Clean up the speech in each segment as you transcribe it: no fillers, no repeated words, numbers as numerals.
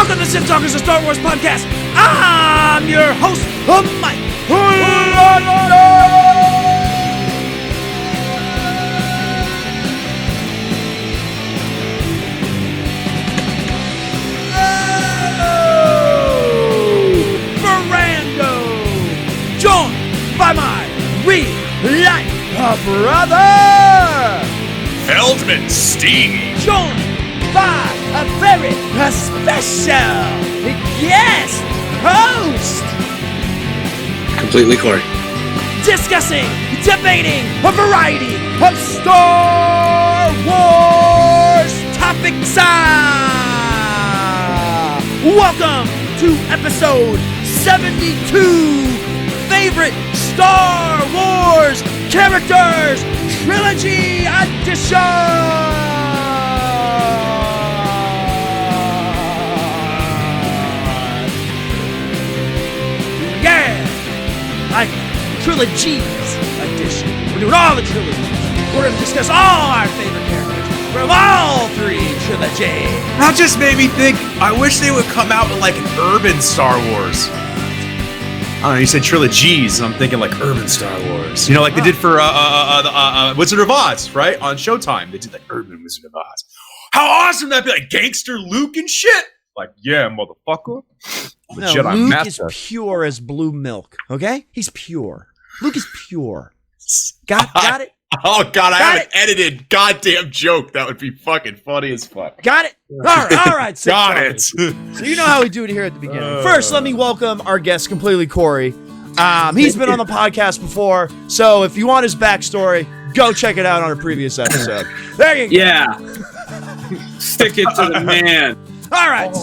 Welcome to Sith Talkers, a Star Wars podcast. I'm your host, Mike. Ferrando, joined by my real-life brother, Feldman Steve, joined by a very special guest host, Completley Cory. discussing, debating a variety of Star Wars topics. Welcome to episode 72, Favorite Star Wars Characters Trilogy Edition. Like Trilogies edition. We're doing all the trilogies. We're going to discuss all our favorite characters from all three trilogies. that just made me think, I wish they would come out with like an urban Star Wars. I don't know, you said trilogies, and I'm thinking like urban Star Wars. You know, like they did for Wizard of Oz, right? On Showtime, they did like urban Wizard of Oz. How awesome that'd be, like gangster Luke and shit. Like, yeah, motherfucker. No, Luke is pure as blue milk, okay? He's pure. Luke is pure. Got it? Oh, God, I have an edited goddamn joke. That would be fucking funny as fuck. Got it? All right. Got it. So you know how we do it here at the beginning. First, let me welcome our guest, Completley Cory. He's been on the podcast before, so if you want his backstory, go check it out on a previous episode. There you go. Yeah. Stick it to the man. All right,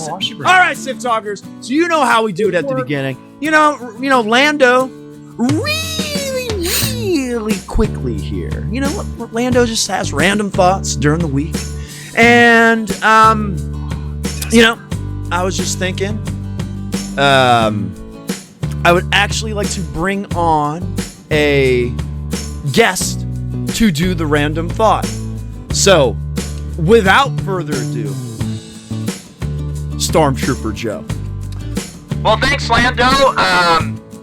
Sith Talkers. So you know how we do it at the beginning. You know, Lando really quickly here. You know what? Lando just has random thoughts during the week. And, you know, I was just thinking, I would actually like to bring on a guest to do the random thought. So, without further ado, Stormtrooper Joe. Well, thanks, Lando.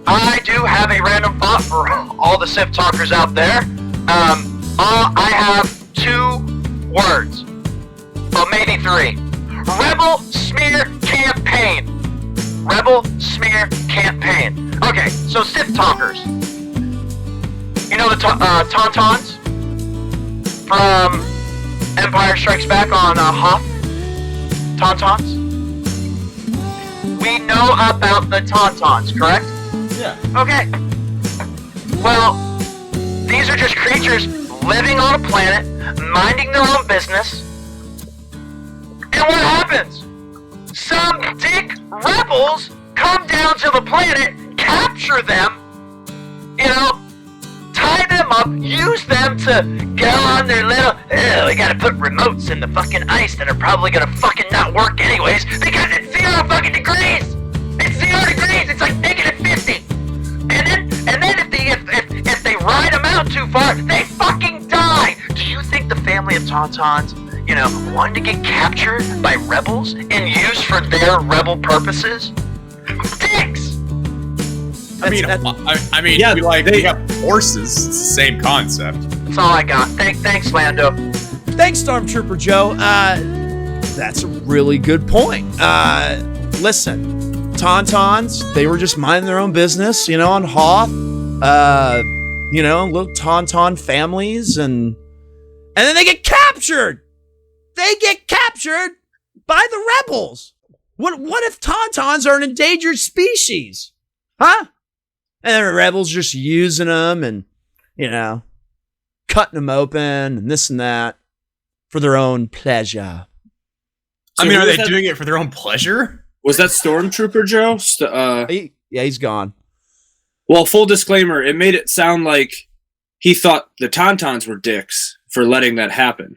I do have a random thought for all the Sith Talkers out there. I have 2 words. Well, maybe 3. Rebel Smear Campaign. Rebel Smear Campaign. Okay, so Sith Talkers. You know the Taun Tauns from Empire Strikes Back on Hoth? Taun Tauns? We know about the Taun Tauns, correct? Yeah. Okay. Well, these are just creatures living on a planet, minding their own business. And what happens? Some dick rebels come down to the planet, capture them, you know, tie them up, use them to go on their little, we gotta put remotes in the fucking ice that are probably gonna fucking not work anyways because it's 0 fucking degrees! It's 0 degrees! It's like -50! And then if they ride them out too far, they fucking die! Do you think the family of Taun Tauns, you know, wanted to get captured by rebels and used for their rebel purposes? Dicks! I mean, Yeah, we have horses. It's the same concept. That's all I got. Thanks, Lando. Thanks, Stormtrooper Joe. That's a really good point. Listen, Taun Tauns, they were just minding their own business, you know, on Hoth. You know, little Taun Taun families, and then they get captured. They get captured by the rebels. What if Taun Tauns are an endangered species? Huh? And the rebels just using them and, you know, cutting them open and this and that for their own pleasure. I mean, are they doing it for their own pleasure? Was that Stormtrooper Joe? He's gone. Well, full disclaimer, it made it sound like he thought the Taun Tauns were dicks for letting that happen.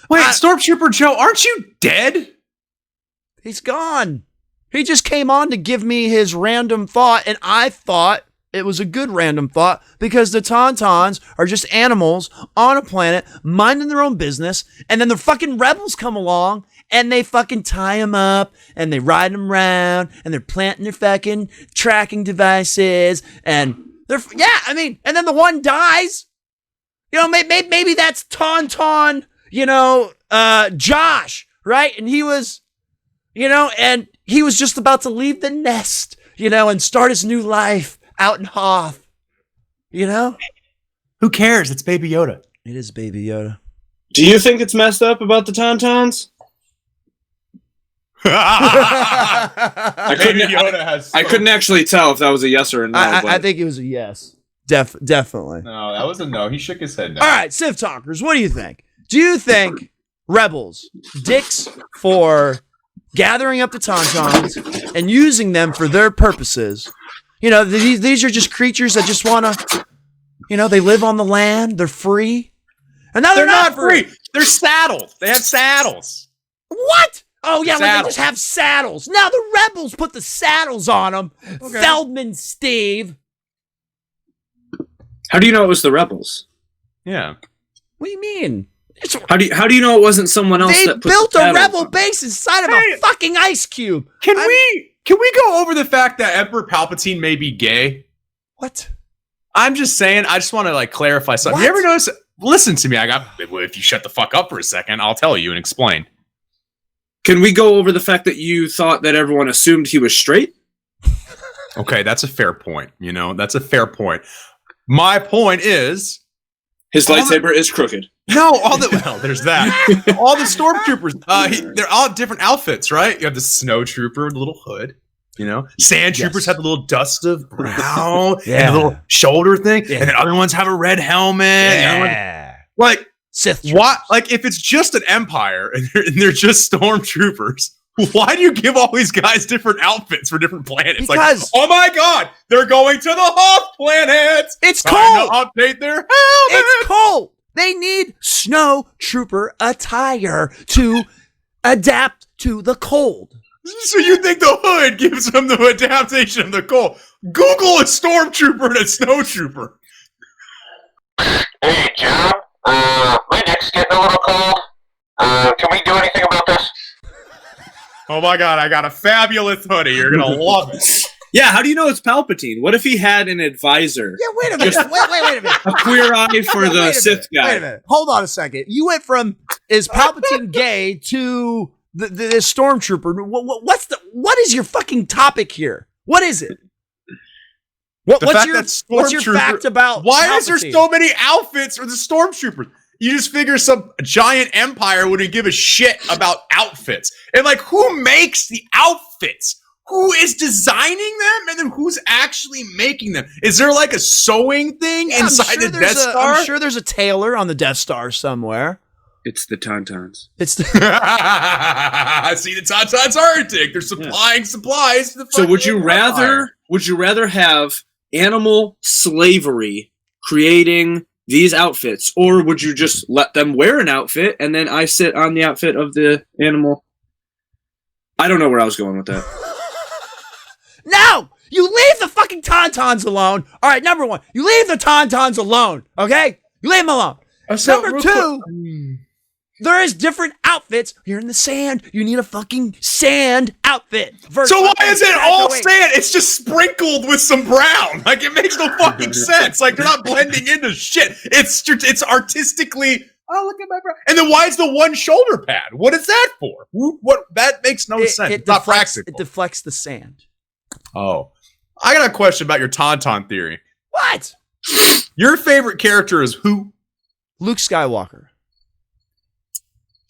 Wait, Stormtrooper Joe, aren't you dead? He's gone. He just came on to give me his random thought, and I thought It was a good random thought because the Taun Tauns are just animals on a planet minding their own business, and then the fucking rebels come along and they fucking tie them up and they ride them around and they're planting their fucking tracking devices and and then the one dies. You know, maybe that's Taun Taun, Josh, right? And he was, and he was just about to leave the nest, and start his new life out in Hoth, Who cares? It's Baby Yoda. It is Baby Yoda. Do you think it's messed up about the Taun Tauns? I couldn't actually tell if that was a yes or a no. I think it was a yes. Definitely. No, that was a no. He shook his head no. All right, Sith Talkers, what do you think? Do you think Rebels dicks for gathering up the Taun Tauns and using them for their purposes? These are just creatures that just want to, they live on the land. They're free. And now they're not free. They're saddled. They have saddles. What? Oh, yeah, like they just have saddles. Now the Rebels put the saddles on them. Okay. Feldman Steve. How do you know it was the Rebels? Yeah. What do you mean? How do you know it wasn't someone else? They built a rebel base inside of a fucking ice cube. Can we go over the fact that Emperor Palpatine may be gay? What? I'm just saying. I just want to clarify something. What? You ever notice? Listen to me. If you shut the fuck up for a second, I'll tell you and explain. Can we go over the fact that you thought that everyone assumed he was straight? Okay, that's a fair point. That's a fair point. My point is, his lightsaber is crooked. No, there's that. All the stormtroopers, they're all different outfits, right? You have the snow trooper with the little hood. Sand troopers have the little dust of brown and the little shoulder thing, and then other ones have a red helmet. Yeah. Sith troopers. What? If it's just an empire and they're just stormtroopers, why do you give all these guys different outfits for different planets? Because oh my god, they're going to the Hoth planet. It's Time cold. to update their helmets. It's cold. They need snow trooper attire to adapt to the cold. So you think the hood gives them the adaptation of the cold? Google a stormtrooper and a snowtrooper. Hey, John. My neck's getting a little cold. Can we do anything about this? Oh my god, I got a fabulous hoodie. You're gonna love it. Yeah, how do you know it's Palpatine? What if he had an advisor? Yeah, wait a minute. Wait a minute. A queer eye for the Sith guy. Wait a minute. Hold on a second. You went from is Palpatine gay to the stormtrooper. What is your fucking topic here? What is it? What's your fact about why Palpatine? is there so many outfits for the stormtroopers? You just figure some giant empire wouldn't give a shit about outfits. And who makes the outfits? Who is designing them? And then who's actually making them? Is there a sewing thing inside the Death Star? I'm sure there's a tailor on the Death Star somewhere. It's the Taun Tauns. I see the Taun Tauns Arctic. They're supplying supplies to the So would you rather have animal slavery creating these outfits, or would you just let them wear an outfit and then I sit on the outfit of the animal? I don't know where I was going with that. No! You leave the fucking Taun Tauns alone. All right, number one, you leave the Taun Tauns alone, okay? You leave them alone. Number two, there is different outfits. You're in the sand. You need a fucking sand outfit. So why is it all sand? It's just sprinkled with some brown. It makes no fucking sense. They're not blending into shit. It's artistically. Oh, look at my brow. And then why is the one shoulder pad? What is that for? What? That makes no sense. It's not practical. It deflects the sand. Oh. I got a question about your Tauntaun theory. What? Your favorite character is who? Luke Skywalker.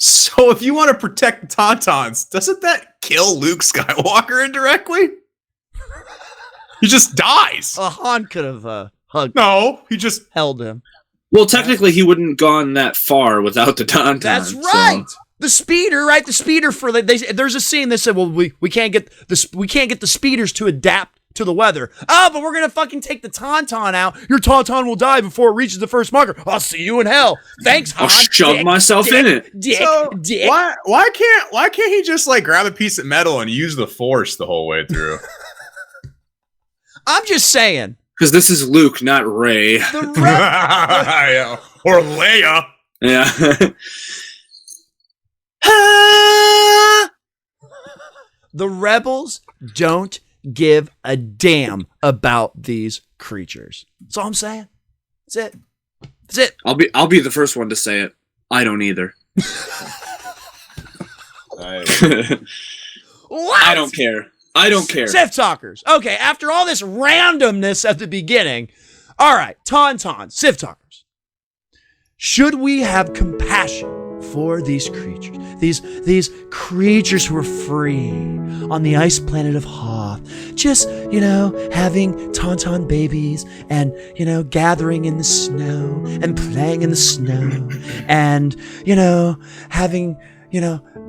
So if you want to protect the Tauntauns, doesn't that kill Luke Skywalker indirectly? He just dies. Han could have hugged. No, he just held him. Well, technically, he wouldn't have gone that far without the Taun Tauns. That's right. So. The speeder, right? The speeder there's a scene that said, well, we can't get the speeders to adapt to the weather. Oh, but we're gonna fucking take the Tauntaun out. Your Tauntaun will die before it reaches the first marker. I'll see you in hell. Thanks, Han. I'll shove myself in it. Dick. Why can't he just grab a piece of metal and use the Force the whole way through? I'm just saying. Because this is Luke, not Rey. Yeah. Or Leia. Yeah. The rebels don't give a damn about these creatures. That's all I'm saying. That's it. That's it. I'll be the first one to say it. I don't either. What? I don't care. I don't care. Sith Talkers. Okay, after all this randomness at the beginning, all right, Taun Tauns, Sith Talkers. Should we have compassion for these creatures? These creatures who are free on the ice planet of Hoth. Just, having Tauntaun babies and, gathering in the snow and playing in the snow and, having,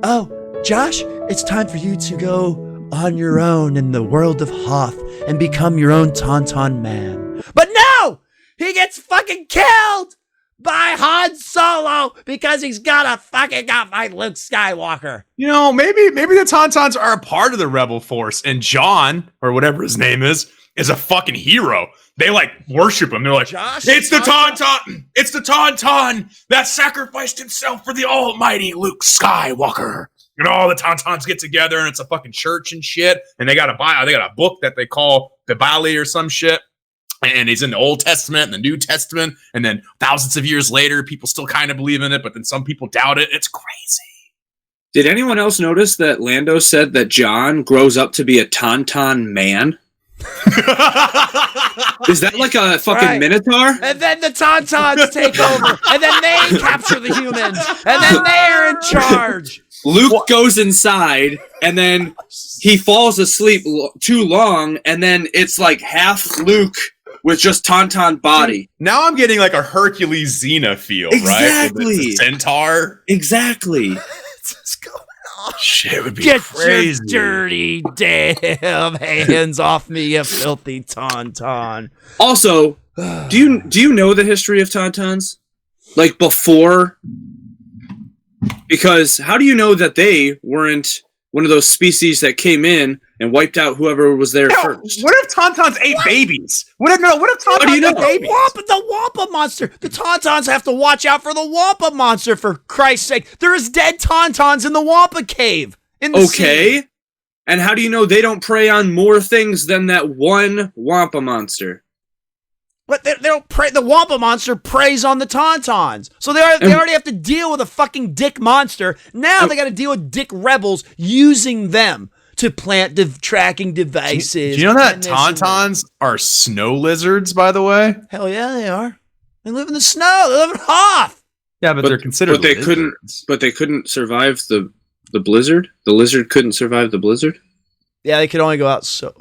oh, Josh, it's time for you to go on your own in the world of Hoth and become your own Tauntaun man. But no! He gets fucking killed by Han Solo because he's gotta fucking fight Luke Skywalker. Maybe the Tauntauns are a part of the Rebel Force, and John, or whatever his name is a fucking hero. They worship him. They're like, Josh, it's the Tauntaun! It's the Tauntaun that sacrificed himself for the almighty Luke Skywalker. And all the Tauntauns get together, and it's a fucking church and shit. And they got a book that they call the Bali or some shit. And he's in the Old Testament and the New Testament. And then thousands of years later, people still kind of believe in it, but then some people doubt it. It's crazy. Did anyone else notice that Lando said that John grows up to be a Tauntaun man? Is that like a fucking Minotaur? And then the Tauntauns take over, and then they capture the humans, and then they're in charge. Luke goes inside, and then he falls asleep too long, and then it's like half Luke with just Tauntaun body. Now I'm getting like a Hercules Xena feel, Exactly. Right? It's a centaur. Exactly. What's going on? Shit would be Get crazy. your dirty damn hands off me, you filthy Tauntaun. Also, do you know the history of Tauntauns? Like before? Because how do you know that they weren't one of those species that came in and wiped out whoever was there first? What if Tauntauns ate babies? What if Tauntauns ate babies? The Wampa monster. The Tauntauns have to watch out for the Wampa monster, for Christ's sake. There is dead Tauntauns in the Wampa cave. In the sea. And how do you know they don't prey on more things than that one Wampa monster? But they don't prey. The Wampa monster preys on the Tauntauns. So they already have to deal with a fucking dick monster. Now they got to deal with dick rebels using them to plant tracking devices. Do you know that Tauntauns are snow lizards, by the way? Hell yeah, they are. They live in the snow. They live in Hoth. Yeah, but they're considered But they lizards. couldn't survive the blizzard? The lizard couldn't survive the blizzard? Yeah, they could only go out so...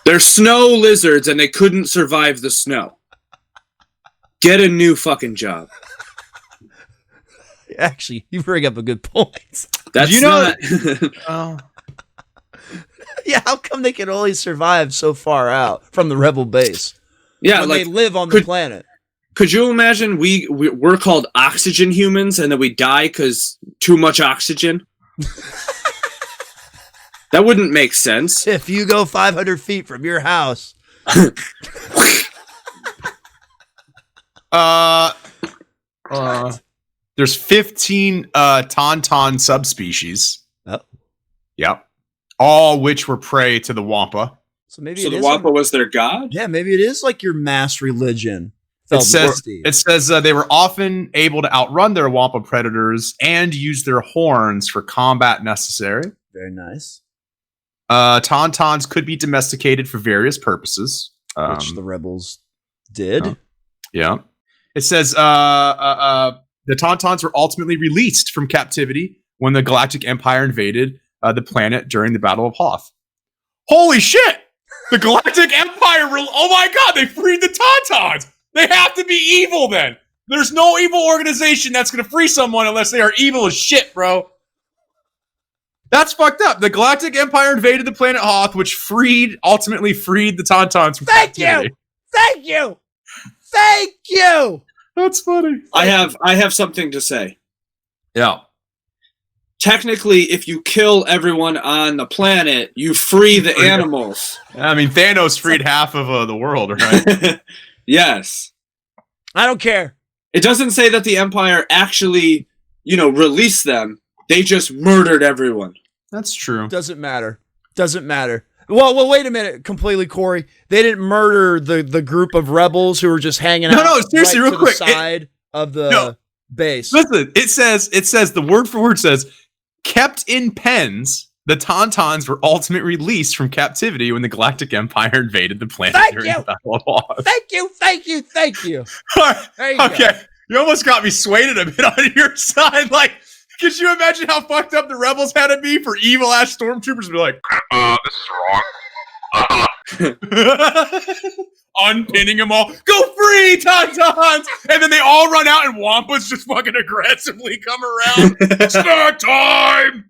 They're snow lizards and they couldn't survive the snow. Get a new fucking job. Actually, you bring up a good point. That's Oh. Yeah, how come they can only survive so far out from the rebel base? Yeah, when like they live on the planet. Could you imagine we're called oxygen humans and then we die because too much oxygen? That wouldn't make sense. If you go 500 feet from your house. There's 15 Tauntaun subspecies. Oh. Yep. All which were prey to the Wampa. So maybe the Wampa was their god? Yeah, maybe it is like your mass religion. It says they were often able to outrun their Wampa predators and use their horns for combat necessary. Very nice. Tauntauns could be domesticated for various purposes. Which the rebels did. Yeah. It says the Tauntauns were ultimately released from captivity when the Galactic Empire invaded the planet during the Battle of Hoth. Holy shit! The Galactic Empire, oh my god, they freed the Tauntauns! They have to be evil then! There's no evil organization that's going to free someone unless they are evil as shit, bro. That's fucked up. The Galactic Empire invaded the planet Hoth, which ultimately freed the Tauntauns from captivity. Thank you! That's funny. I have something to say. Yeah. technically, if you kill everyone on the planet, you free the animals. I mean, Thanos freed half of the world, right? Yes. I don't care. It doesn't say that the Empire actually, released them. They just murdered everyone. That's true. Doesn't matter. Doesn't matter. Well, wait a minute. Completely, Corey. They didn't murder the group of rebels who were just hanging out. No, seriously, right real to quick. The side of the base. Listen, it says the word for word says, kept in pens, the Taun Tauns were ultimately released from captivity when the Galactic Empire invaded the planet during the Battle of Hoth. Thank you. There you go. Okay, you almost got me swayed a bit on your side. Like, could you imagine how fucked up the rebels had to be for evil ass stormtroopers to be like, this is wrong. Unpinning them all. Go free, Taun Tauns! And then they all run out and Wampa's just fucking aggressively come around. Snack time!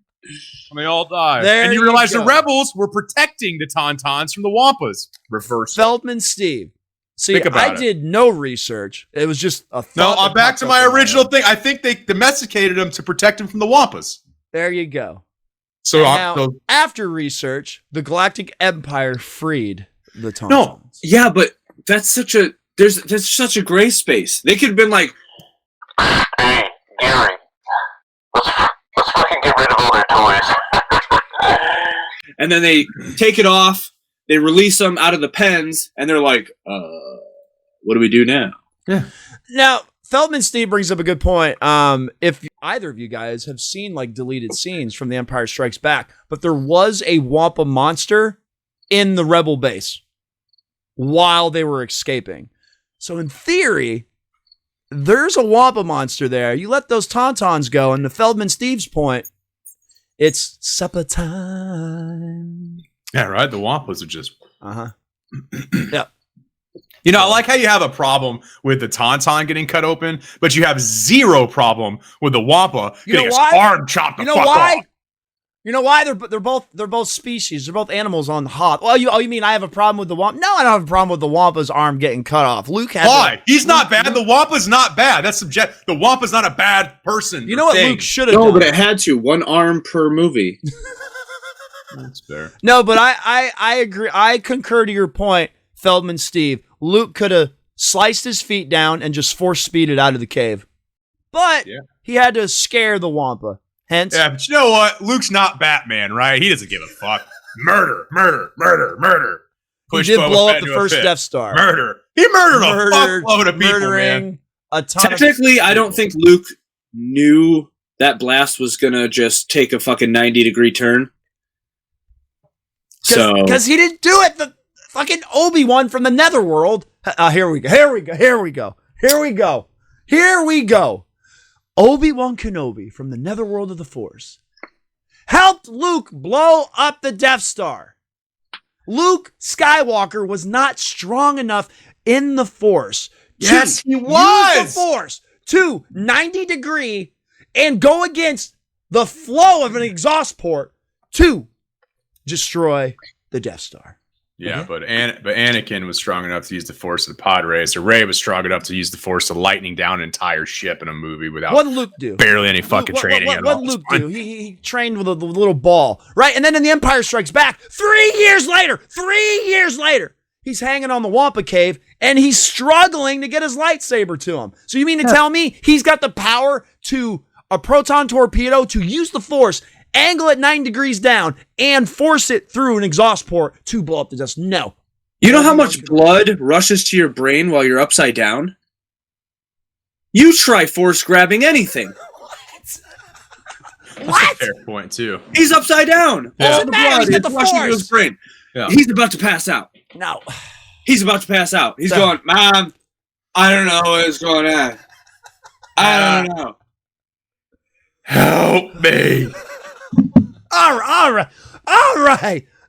And they all die. And you realize the rebels were protecting the Taun Tauns from the Wampas. Reverse. Feldman Steve. See, I did no research. It was just a thought. No, I'm back to my original thing. I think they domesticated them to protect them from the Wampas. There you go. So after research, the Galactic Empire freed the Taun No. Tauns. Yeah, but that's such a gray space. They could have been like, Hey, Gary, let's fucking get rid of all their toys. and then they take it off, they release them out of the pens, and they're like, what do we do now? Yeah. Now, Feldman Steve brings up a good point. If either of you guys have seen like deleted scenes from The Empire Strikes Back, but there was a Wampa monster in the Rebel base while they were escaping. So in theory, there's a Wampa monster there. You let those Taun Tauns go, and to Feldman Steve's point, it's supper time. Yeah, right? The Wampas are just... Yeah. You know, I like how you have a problem with the Tauntaun getting cut open, but you have zero problem with the Wampa getting his arm chopped the fuck off. You know why? They're both species. They're both animals on the Hoth. Well, you mean I have a problem with the Wampa? No, I don't have a problem with the Wampa's arm getting cut off. Luke had Why? He's not bad. The Wampa's not bad. That's subject. The Wampa's not a bad person. You know what Luke should have done? No, but it had to. One arm per movie. That's fair. No, but I agree. I concur to your point, Feldman Steve. Luke could have sliced his feet down and just force speeded out of the cave. But he had to scare the Wampa. Hence. Yeah, but you know what? Luke's not Batman, right? He doesn't give a fuck. Murder. He did blow up the first Death Star. Murder. He murdered a fuckload of people, man. A ton Technically, I don't think Luke knew that blast was going to just take a fucking 90-degree turn. Because he didn't do it. The fucking Obi-Wan from the Netherworld. Here we go. Obi-Wan Kenobi from the Netherworld of the Force helped Luke blow up the Death Star. Luke Skywalker was not strong enough in the Force. Yes, he was. Use the Force to 90-degree and go against the flow of an exhaust port to destroy the Death Star. Yeah, but Anakin was strong enough to use the Force of the pod race, or Rey was strong enough to use the Force of lightning down an entire ship in a movie without what did Luke do? Barely any fucking training. What did Luke do? He trained with a little ball, right? And then in The Empire Strikes Back, 3 years later, he's hanging on the Wampa cave and he's struggling to get his lightsaber to him. So you mean to tell me he's got the power to a proton torpedo to use the Force, angle it 9 degrees down, and force it through an exhaust port to blow up the dust? No. You know how much blood rushes to your brain while you're upside down? You try force grabbing anything. That's a fair point, too. He's upside down. Yeah. All the blood is rushing to his brain. Yeah. He's about to pass out. No. He's about to pass out. He's going, Mom, I don't know what's going on. I don't know. Help me. All right.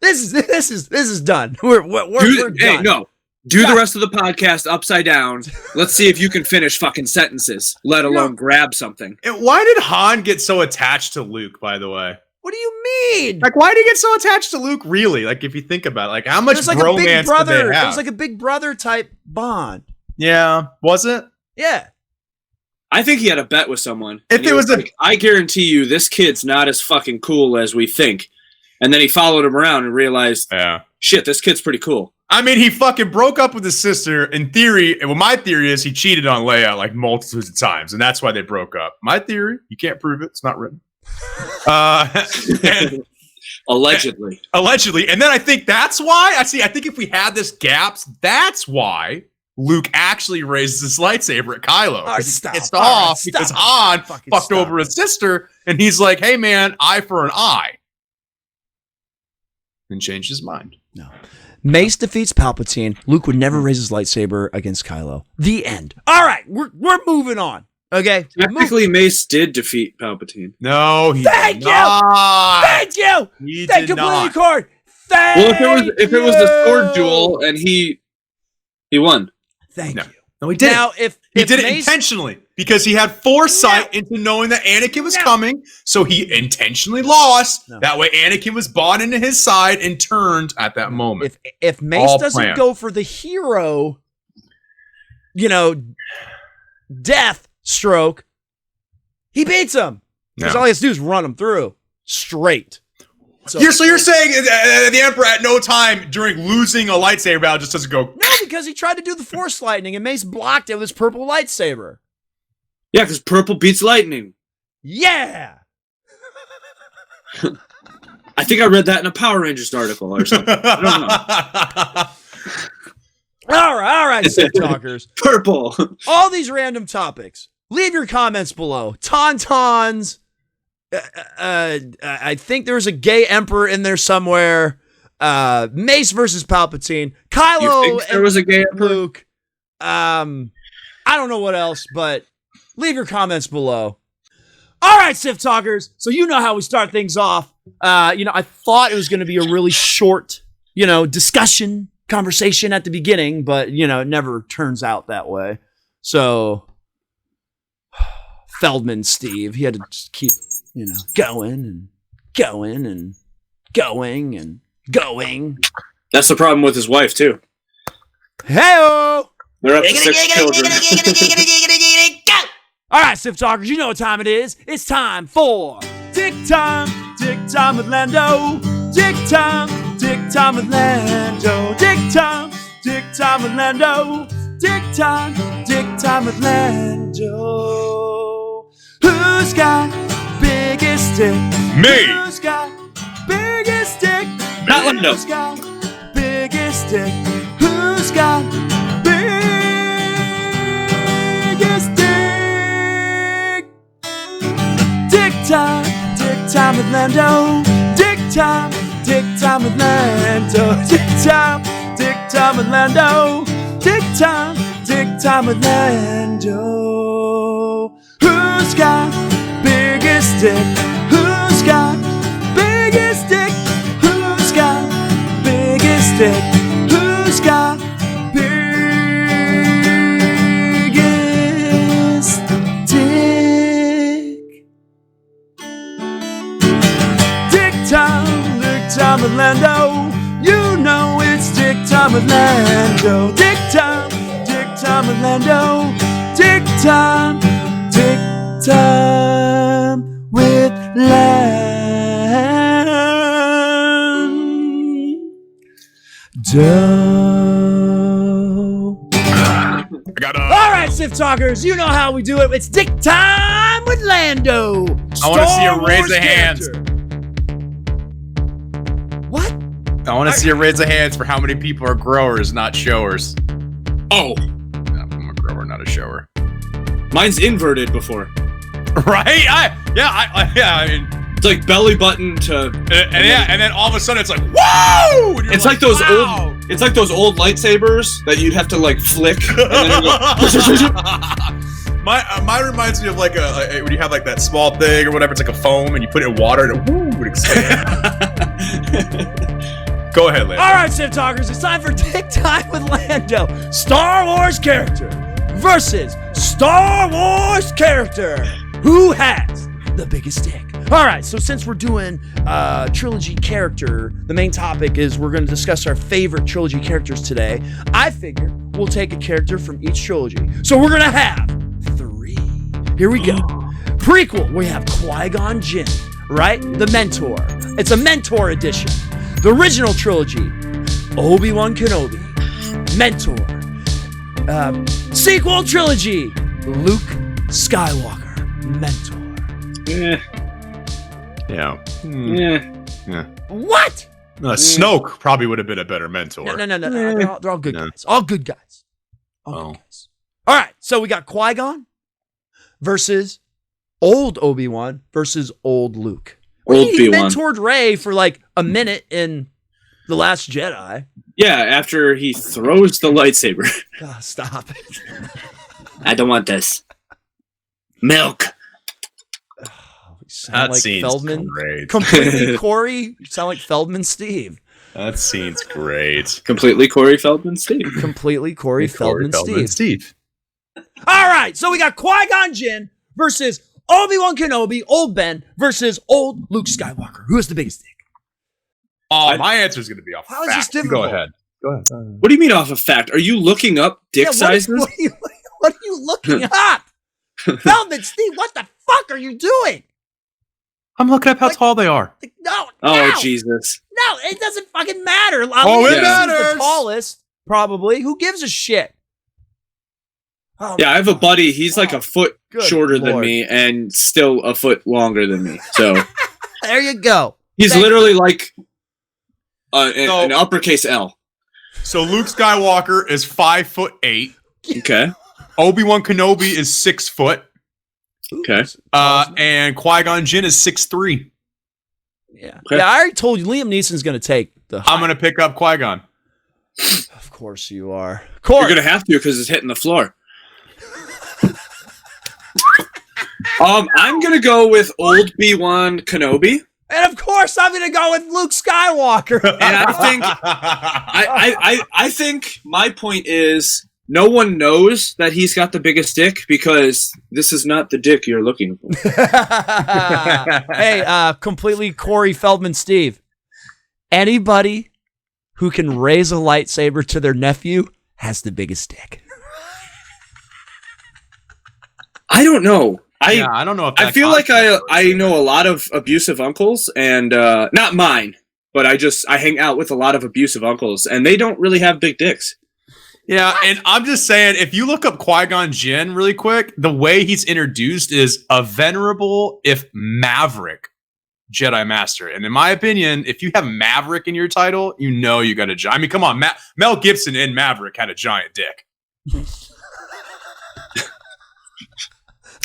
This is done. We're done. Hey, no. Do the rest of the podcast upside down. Let's see if you can finish fucking sentences, let alone grab something. And why did Han get so attached to Luke, by the way? What do you mean? Like, why did he get so attached to Luke, really? Like, if you think about it, like, how much romance did they have? It was like a big brother type bond. Yeah. Was it? Yeah. I think he had a bet with someone. If it was like, I guarantee you, this kid's not as fucking cool as we think. And then he followed him around and realized, shit, this kid's pretty cool. I mean, he fucking broke up with his sister. In theory, well, my theory is he cheated on Leia like multitudes of times, and that's why they broke up. My theory, you can't prove it; it's not written. Allegedly. Allegedly, and then I think that's why. I think if we had this gaps, that's why Luke actually raises his lightsaber at Kylo. He's pissed off because Han fucked over his sister, and he's like, "Hey, man, eye for an eye." And changed his mind. No. Mace defeats Palpatine. Luke would never raise his lightsaber against Kylo. The end. All right, we're moving on. Okay. Technically, Mace did defeat Palpatine. No, he Thank did you. not. Thank you. He Thank did completely not. Cord. Thank Well, if it was the sword duel and he won. Thank you. No, he didn't. Now, if He did it Mace, intentionally because he had foresight into knowing that Anakin was coming, so he intentionally lost. No. That way, Anakin was bought into his side and turned at that moment. if Mace All doesn't planned. go for the hero, death stroke, he beats him. Because all he has to do is run him through straight. So you're saying the Emperor at no time during losing a lightsaber battle just doesn't go. No, because he tried to do the Force lightning and Mace blocked it with his purple lightsaber. Yeah, because purple beats lightning. Yeah. I think I read that in a Power Rangers article or something. I don't know. All right, Sith Talkers. Purple. All these random topics. Leave your comments below. Taun Tauns. I think there was a gay emperor in there somewhere. Mace versus Palpatine. Kylo You think there was a gay emperor? Luke. I don't know what else, but leave your comments below. All right, Sith Talkers. So you know how we start things off. I thought it was going to be a really short, conversation at the beginning, but it never turns out that way. So Feldman Steve, he had to just keep going and going and going and going. That's the problem with his wife, too. Hey-o! They're up to 6 children. All right, Sith Talkers, you know what time it is. It's time for Dick Time with Lando. Dick Time with Lando. Dick Time with Lando. Dick Time with Lando. Who's got biggest dick? Me. Who's got biggest dick? Not Lando. Who's got biggest dick? Who's got biggest dick? Dick time with Lando. Dick time with Lando. Dick time with Lando. Dick time with Lando. Who's got biggest dick? Who's got biggest dick? Who's got biggest dick? Who's got biggest dick? Dick time with Lando. You know it's Dick time with Lando. Dick time with Lando. Dick time with Lando. All right, Sith Talkers, you know how we do it. It's Dick Time with Lando. I want to see a raise of hands. What? I want to see a raise of hands for how many people are growers, not showers. Oh. I'm a grower, not a shower. Mine's inverted before. Right? I mean, it's like belly button to, and then all of a sudden it's like, whoa! It's like those old lightsabers that you'd have to like flick. And then Mine reminds me of like a when you have like that small thing or whatever. It's like a foam, and you put it in water, and it would expand. Go ahead, Lando. All right, Sith Talkers, it's time for Dick Time with Lando. Star Wars character versus Star Wars character. Who has the biggest dick? All right, so since we're doing trilogy character, the main topic is we're going to discuss our favorite trilogy characters today. I figure we'll take a character from each trilogy. So we're going to have 3 Here we go. Prequel, we have Qui-Gon Jinn, right? The mentor. It's a mentor edition. The original trilogy, Obi-Wan Kenobi, mentor. Sequel trilogy, Luke Skywalker, mentor. Yeah. What? Snoke probably would have been a better mentor. No. They're all good guys. All good guys. All right, so we got Qui-Gon versus old Obi-Wan versus old Luke. He mentored Rey for like a minute in The Last Jedi. Yeah, after he throws the lightsaber. Oh, stop it. I don't want this. Milk. That like scene's Feldman. great. Completely Cory. You sound like Feldman Steve. That scene's great. Completely Corey Feldman Steve. Completely Cory Feldman Steve. Steve. All right, so we got Qui-Gon Jinn versus Obi-Wan Kenobi, old Ben, versus old Luke Skywalker. Who has the biggest dick? Oh, my answer is going to be off. How is this difficult? Go ahead. What do you mean off of fact? Are you looking up dick sizes? What are you looking up? Feldman Steve, what the fuck are you doing? I'm looking up how tall they are. No. Oh, Jesus. No, it doesn't fucking matter. It He's matters. the tallest, probably. Who gives a shit? Oh, Yeah, I have a buddy. He's like a foot Good shorter than Lord. me and still a foot longer than me. So there you go. he's Thank literally like an uppercase L. So Luke Skywalker is 5'8". Okay. Obi-Wan Kenobi is 6 foot. Okay. And Qui-Gon Jinn is 6'3". Yeah. Okay. Yeah, I already told you Liam Neeson's going to take the height. I'm going to pick up Qui-Gon. Of course you are. You're going to have to because it's hitting the floor. I'm going to go with old Obi-Wan Kenobi. And of course I'm going to go with Luke Skywalker. And I think I think my point is no one knows that he's got the biggest dick because this is not the dick you're looking for. Hey, completely Corey Feldman Steve. Anybody who can raise a lightsaber to their nephew has the biggest dick. I don't know. I don't know if I feel like I know a lot of abusive uncles, and not mine, but I hang out with a lot of abusive uncles, and they don't really have big dicks. Yeah, and I'm just saying, if you look up Qui-Gon Jinn really quick, the way he's introduced is a venerable, if maverick, Jedi Master. And in my opinion, if you have Maverick in your title, you know you got a giant. I mean, come on, Mel Gibson in Maverick had a giant dick.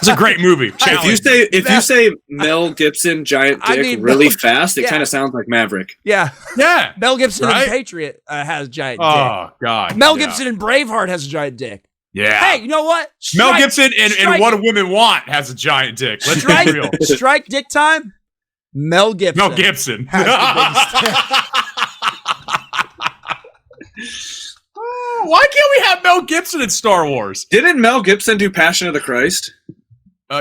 It's a great movie. If you say Mel Gibson giant dick really fast, it kind of sounds like Maverick. Yeah. Yeah. Mel Gibson Right? in Patriot has a giant dick. Oh, God. Mel yeah. Gibson in Braveheart has a giant dick. Yeah. Hey, you know what? Mel Gibson in What Women Want has a giant dick. Let's be real. Strike dick time. Mel Gibson. Mel Gibson. has the biggest dick. Why can't we have Mel Gibson in Star Wars? Didn't Mel Gibson do Passion of the Christ?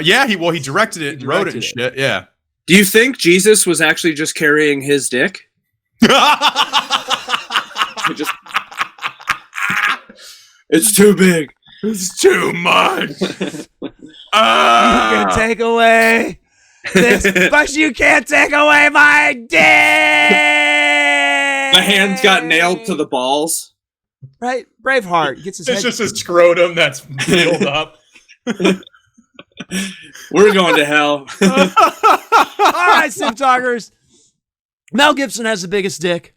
Yeah, he directed it and wrote it and shit. Yeah. Do you think Jesus was actually just carrying his dick? It's too big. It's too much. You can take away this, but you can't take away my dick. My hands got nailed to the balls. Right? Braveheart gets his It's head. just a scrotum that's filled up. We're going to hell. All right, Sith Talkers. Mel Gibson has the biggest dick.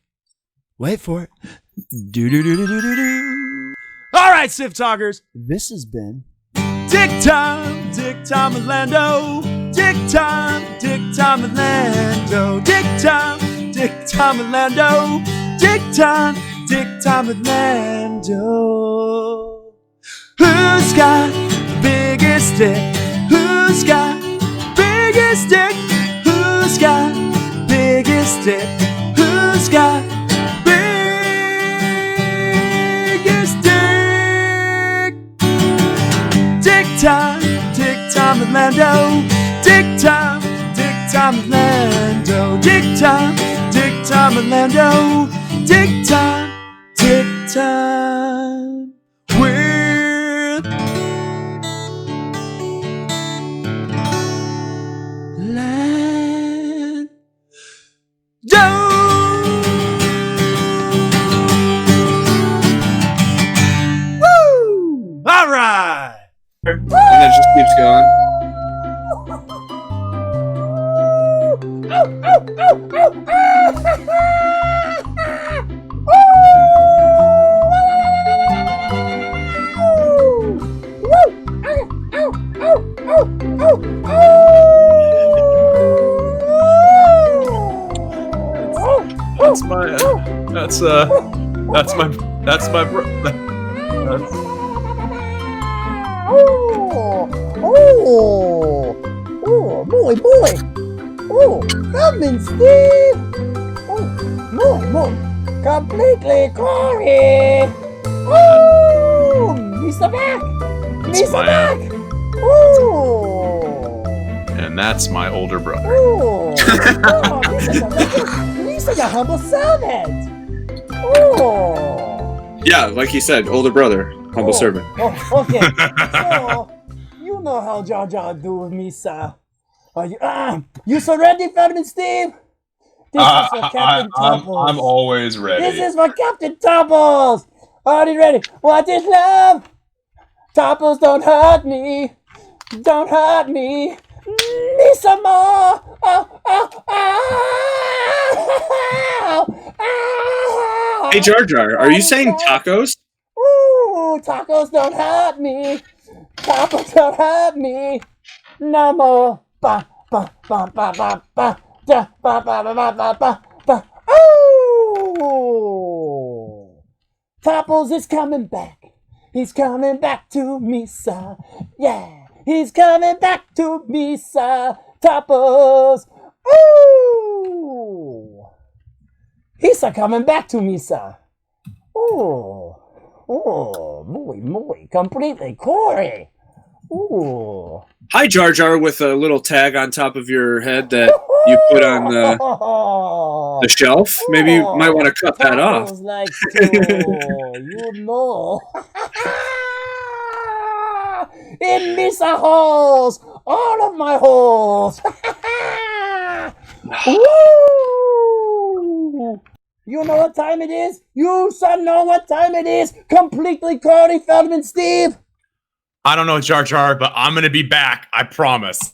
Wait for it. Do. All right, Sith Talkers. This has been Dick Time with Lando. Dick Time with Lando. Dick Time with Lando. Dick Time with Lando. Who's got the biggest dick? Who's got biggest dick? Who's got biggest dick? Who's got biggest dick? Dick time with Lando. Dick time with Lando. Dick time with Lando. Dick time with Joe! Woo! All right. And it just keeps going. That's my bro. Boy. Feldman, Steve. More. Completely, Cory. Misa back. And that's my older brother. Lisa's a humble servant. Yeah, like he said, older brother, humble servant. Okay. So, you know how Jar Jar do with Misa. You so ready, Feldman, Steve? This is for Captain Topples. I'm always ready. This is for Captain Topples. Are you ready? What is love? Topples, don't hurt me. Don't hurt me. Me some more. Hey, Jar Jar, are you saying tacos? Ooh, tacos don't hurt me. Tacos don't hurt me. No more. Ba ba ba ba ba ba da ba ba ba ba ba ba ba. Oh! Topples is coming back. He's coming back to Misa. Yeah, he's coming back to Misa. Topples. Ooh! He's coming back to Misa. Oh, muy, completely, Cory. Ooh. Hi, Jar Jar, with a little tag on top of your head that you put on the shelf. Maybe you might want to cut that off. Like you know. In Misa holes, all of my holes. Woo! You know what time it is? You son know what time it is? Completely, Cory, Feldman, Steve. I don't know, Jar Jar, but I'm gonna be back. I promise.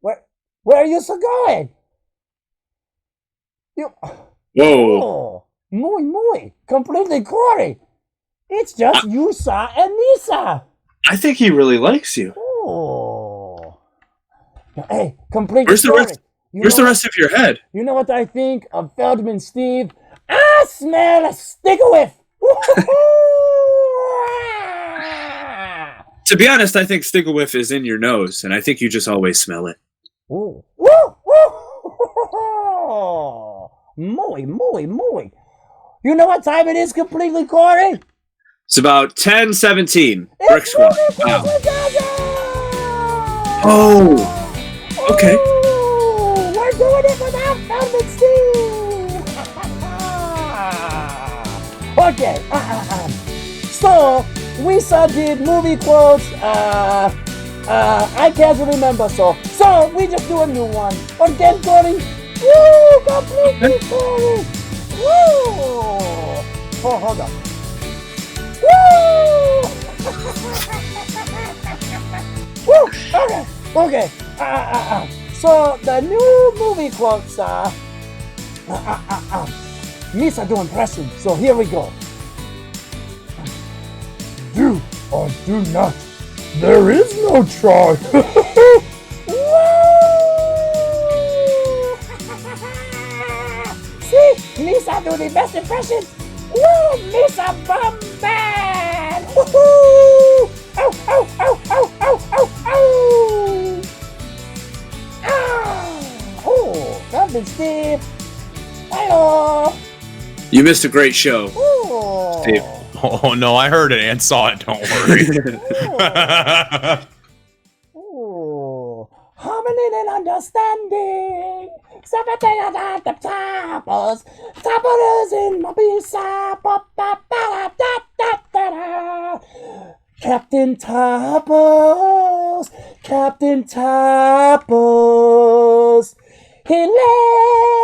Where are you so going? Whoa. Muy, completely, Cory. It's just Yusa and Misa. I think he really likes you. Oh. Hey, completely, Where's the Cory. rest? Where's the rest of your head? You know what I think of Feldman, Steve? I smell a sticker whiff. To be honest, I think Stigglewhiff is in your nose, and I think you just always smell it. Ooh. Muy. You know what time it is completely, Cory? It's about 10:17. Brick Squad. Wow. Oh. Okay. We're doing it without Feldman, Steve. Okay. So, we did movie quotes. I can't remember, so we just do a new one. Again, Cory. Woo! Completely, Cory. Woo! Oh, hold on. Woo! Woo! Okay. So the new movie quotes are. Misa do impression. So here we go. Do or do not. There is no try. See, Misa do the best impressions. Woo, Misa Bombad. Woohoo! Ow! Oh, Captain Steve. Hello. You missed a great show, Oh. Steve. Oh no, I heard it and saw it. Don't worry. Oh, harmony and understanding. Something about the toppers. Toppers in my pizza. Captain Toppers. He left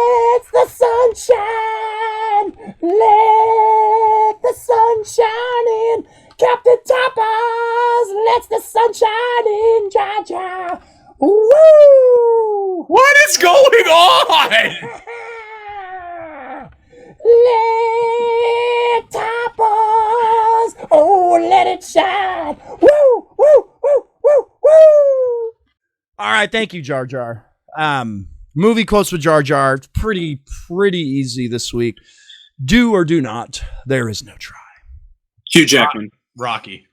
the sunshine. Let the sun shine in. Captain Toppers, let the sun shine in. Jar Jar. Woo! What is going on? Let Toppers, oh, let it shine. Woo, woo, woo, woo, woo. All right, thank you, Jar Jar. Movie quotes with Jar Jar. Pretty easy this week. Do or do not. There is no try. Hugh Jackman. Rocky.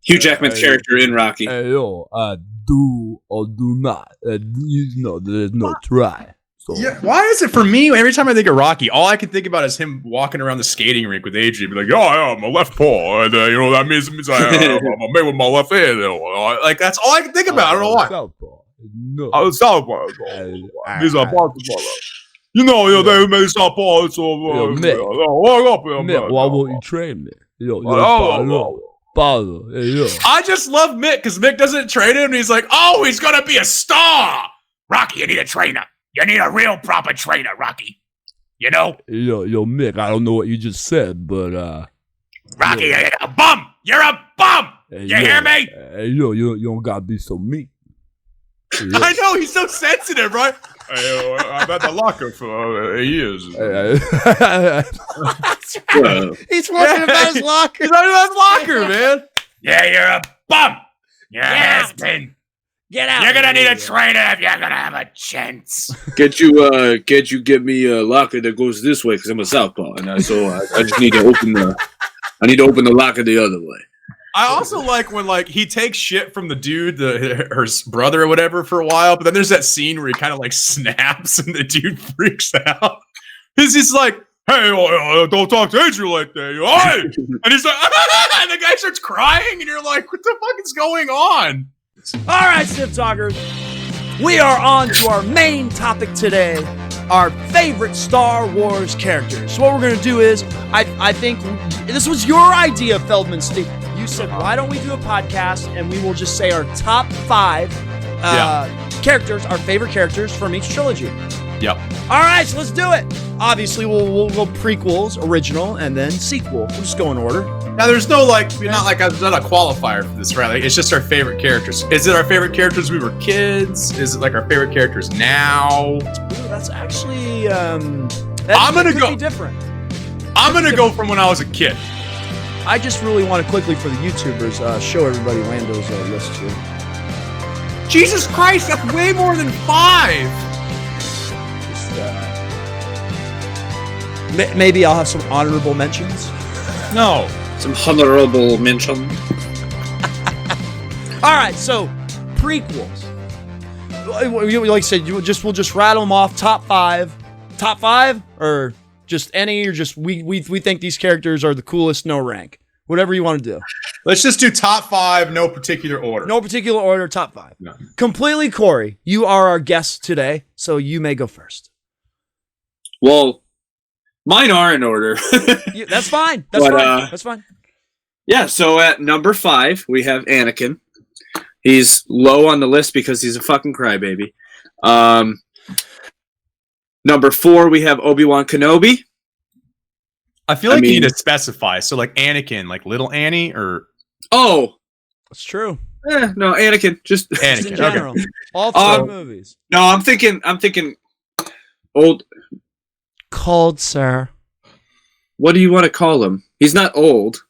Hugh Jackman's character in Rocky. Yo, do or do not. There's no try. So. Yeah, why is it for me? Every time I think of Rocky, all I can think about is him walking around the skating rink with Adrian, be like, "Oh, yeah, my left paw, and that means I'm made with my left hand." Like that's all I can think about. I don't know why. Southpaw. No. I was Southpaw. These are parts of my life. They made Southpaw. So Mick, why won't you train me? I just love Mick because Mick doesn't train him, and he's like, "Oh, he's gonna be a star." Rocky, you need a trainer. You need a real proper trainer, Rocky. You know? Yo, Mick, I don't know what you just said, but Rocky, you're a bum! You're a bum! You hear me? You don't gotta be so mean. I know, he's so sensitive, right? I'm at the locker for years. He's working about his locker. He's at his locker, man. Yeah, you're a bum. You're a has-been. Get out. You're gonna need a trainer if you're gonna have a chance. Can't you get me a locker that goes this way because I'm a southpaw, and I just need to open the locker the other way. I also like when he takes shit from the dude, her brother or whatever, for a while, but then there's that scene where he kind of snaps and the dude freaks out. He's just like, "Hey, don't talk to Adrian like that." Hey! And he's like, and the guy starts crying, and you're like, "What the fuck is going on?" All right, Sith Talkers, we are on to our main topic today, our favorite Star Wars characters. So what we're going to do is, I think this was your idea, Feldman Steve. You said, why don't we do a podcast and we will just say our top 5 characters, our favorite characters from each trilogy. Yep. All right, so let's do it. Obviously, we'll go prequels, original, and then sequel. We'll just go in order. Now, there's no there's not a qualifier for this, right? It's just our favorite characters. Is it our favorite characters when we were kids? Is it our favorite characters now? Ooh, that's actually I'm gonna go be different. I'm gonna go from when I was a kid. I just really want to quickly for the YouTubers show everybody Lando's list here. Jesus Christ, that's way more than 5. Just, maybe I'll have some honorable mentions. No. Some honorable mention. All right, so prequels. Like I said, we'll just rattle them off. Top 5, or just any, or just we think these characters are the coolest. No rank, whatever you want to do. Let's just do top 5, no particular order. No particular order. Top 5. No. Completely, Cory. You are our guest today, so you may go first. Well, mine are in order. That's fine. That's fine. Yeah, so at number 5, we have Anakin. He's low on the list because he's a fucking crybaby. Number 4, we have Obi-Wan Kenobi. I feel like you need to specify. So Anakin, little Annie, or... Oh! That's true. No, Anakin. Just Anakin. In general. Okay. All 3 movies. No, I'm thinking old... Cold, sir. What do you want to call him? He's not old.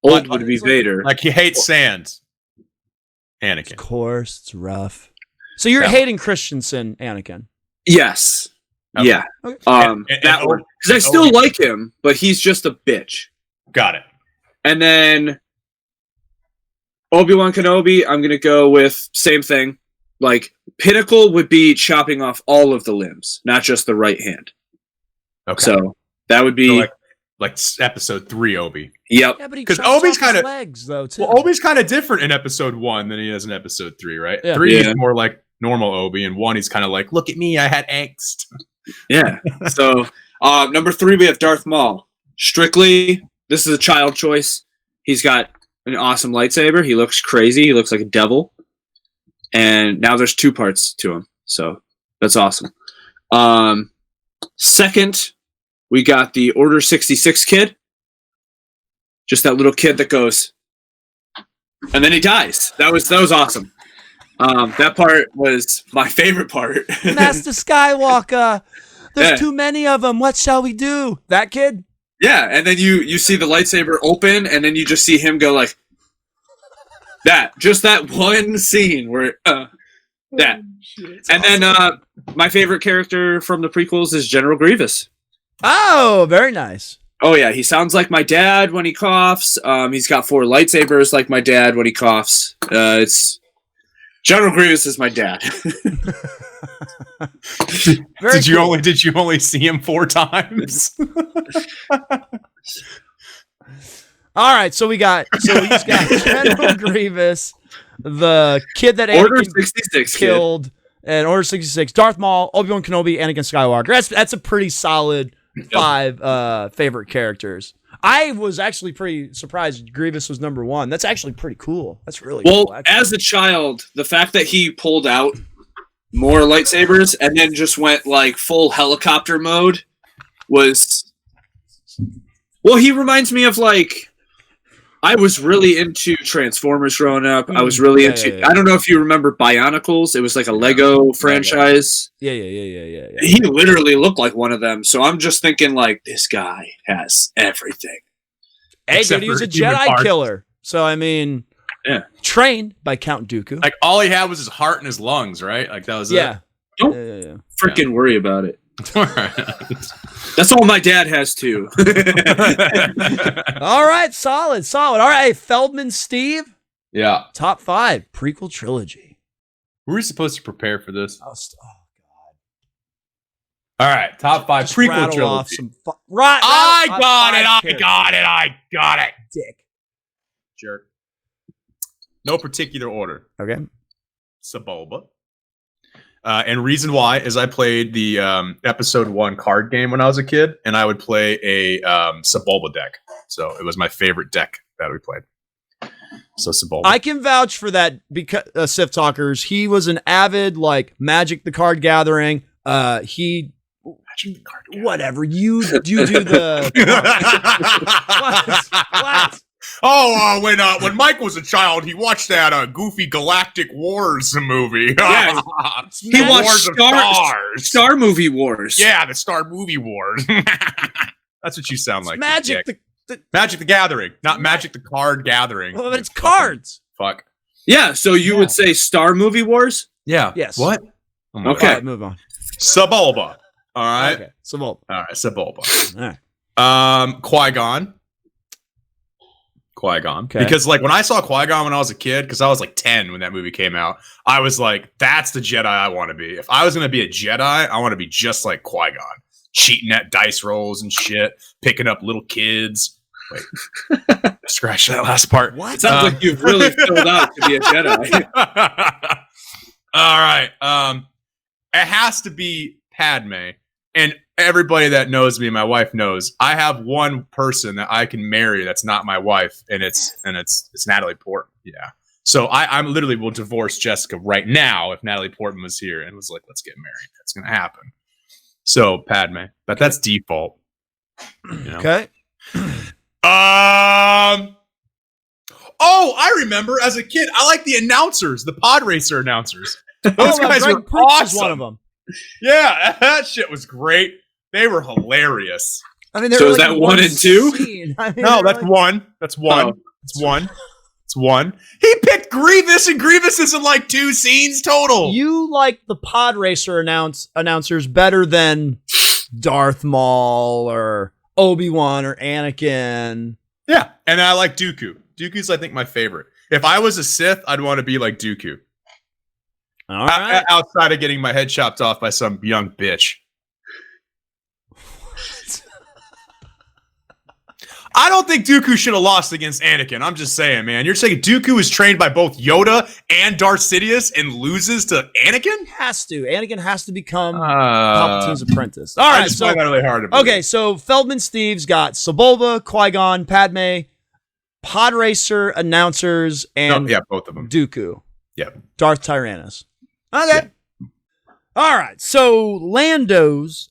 Old would be Vader. He hates sand. Anakin. Of course, it's rough. So you're hating Christensen, Anakin? Yes. Okay. Yeah. That one. Because I still like him, but he's just a bitch. Got it. And then Obi-Wan Kenobi, I'm going to go with same thing. Pinnacle would be chopping off all of the limbs, not just the right hand. Okay. So that would be... So episode 3 Obi. Yep. Yeah, but he 'Cause chops Obi's off kinda- his legs, though, too. Well, Obi's kind of different in episode 1 than he is in episode 3, right? Yeah. 3 Yeah. is more like normal Obi, and 1 he's kind of look at me, I had angst. Yeah. So number 3, we have Darth Maul. Strictly, this is a child choice. He's got an awesome lightsaber. He looks crazy. He looks like a devil. And now there's 2 parts to him. So that's awesome. Second, we got the Order 66 kid. Just that little kid that goes, and then he dies. That was awesome. That part was my favorite part. Master Skywalker, there's too many of them. What shall we do? That kid? Yeah, and then you see the lightsaber open, and then you just see him go like that. Just that one scene where that. And then my favorite character from the prequels is General Grievous. Oh, very nice. Oh yeah, he sounds like my dad when he coughs. He's got 4 lightsabers like my dad when he coughs. It's General Grievous is my dad. Did you only see him 4 times? All right, so he's got General Grievous, the kid that Order Anakin 66 killed, and Order 66, Darth Maul, Obi-Wan Kenobi, Anakin Skywalker. That's a pretty solid 5 favorite characters. I was actually pretty surprised Grievous was number 1. That's actually pretty cool. That's really cool. Well, as a child, the fact that he pulled out more lightsabers and then just went like full helicopter mode was... Well, he reminds me of like... I was really into Transformers growing up. I was really into... I don't know if you remember Bionicles. It was like a Lego franchise. Yeah. He literally looked like one of them. So I'm just thinking like, this guy has everything. Hey, dude, he was a Jedi killer. So, I mean, trained by Count Dooku. Like, all he had was his heart and his lungs, right? Like, that was it. Don't freaking worry about it. That's all my dad has too. All right, solid. All right, Feldman, Steve. Yeah. Top 5 prequel trilogy. Were we supposed to prepare for this? Oh God. All right, top 5 Just prequel rattle trilogy. off some I got it. Dick. Jerk. No particular order. Okay. Sababa. And reason why is I played the episode 1 card game when I was a kid, and I would play a Sababa deck. So it was my favorite deck that we played. So Sababa. I can vouch for that because Sith Talkers. He was an avid like Magic the Card Gathering. Whatever you do the what? Oh, when Mike was a child, he watched that Goofy Galactic Wars movie. Yeah, he watched Star Movie Wars. Yeah, the Star Movie Wars. That's what you sound like. Magic Magic the Gathering, not Magic the Card Gathering. Well, but it's cards. Fuck. Yeah, so you would say Star Movie Wars? Yeah. Yes. What? Okay. All right, move on. Sababa. All right. Okay. Sababa. All right. Sababa. All right. Qui-Gon. Okay. Because like when I saw Qui-Gon when I was a kid, because I was like 10 when that movie came out, I was like, that's the Jedi I want to be. If I was going to be a Jedi, I want to be just like Qui-Gon. Cheating at dice rolls and shit, picking up little kids. Wait, scratch that last part. What? It sounds like you've really filled out to be a Jedi. All right. It has to be Padme. And everybody that knows me, my wife knows, I have one person that I can marry that's not my wife, and it's Natalie Portman. Yeah. So I'm literally will divorce Jessica right now if Natalie Portman was here and was like, let's get married. That's gonna happen. So Padme, but that's default. You know? Okay. Oh, I remember as a kid, I like the announcers, the pod racer announcers. Those guys Greg were Proops awesome. is one of them. Yeah, that shit was great. They were hilarious. I mean, So is that 1 and 2? No, that's one. That's one. It's one. It's one. He picked Grievous, and Grievous is in like 2 scenes total. You like the pod racer announcers better than Darth Maul or Obi-Wan or Anakin. Yeah, and I like Dooku. Dooku's, I think, my favorite. If I was a Sith, I'd want to be like Dooku. All right. Outside of getting my head chopped off by some young bitch. I don't think Dooku should have lost against Anakin. I'm just saying, man. You're saying Dooku is trained by both Yoda and Darth Sidious and loses to Anakin? Anakin has to become Palpatine's apprentice. All I right, just so find that really hard to believe. okay, so Feldman Steve's got Sababa, Qui-Gon, Padme, pod racer announcers, and yeah, both of them. Dooku. Yeah. Darth Tyrannus. Okay. All right. So Lando's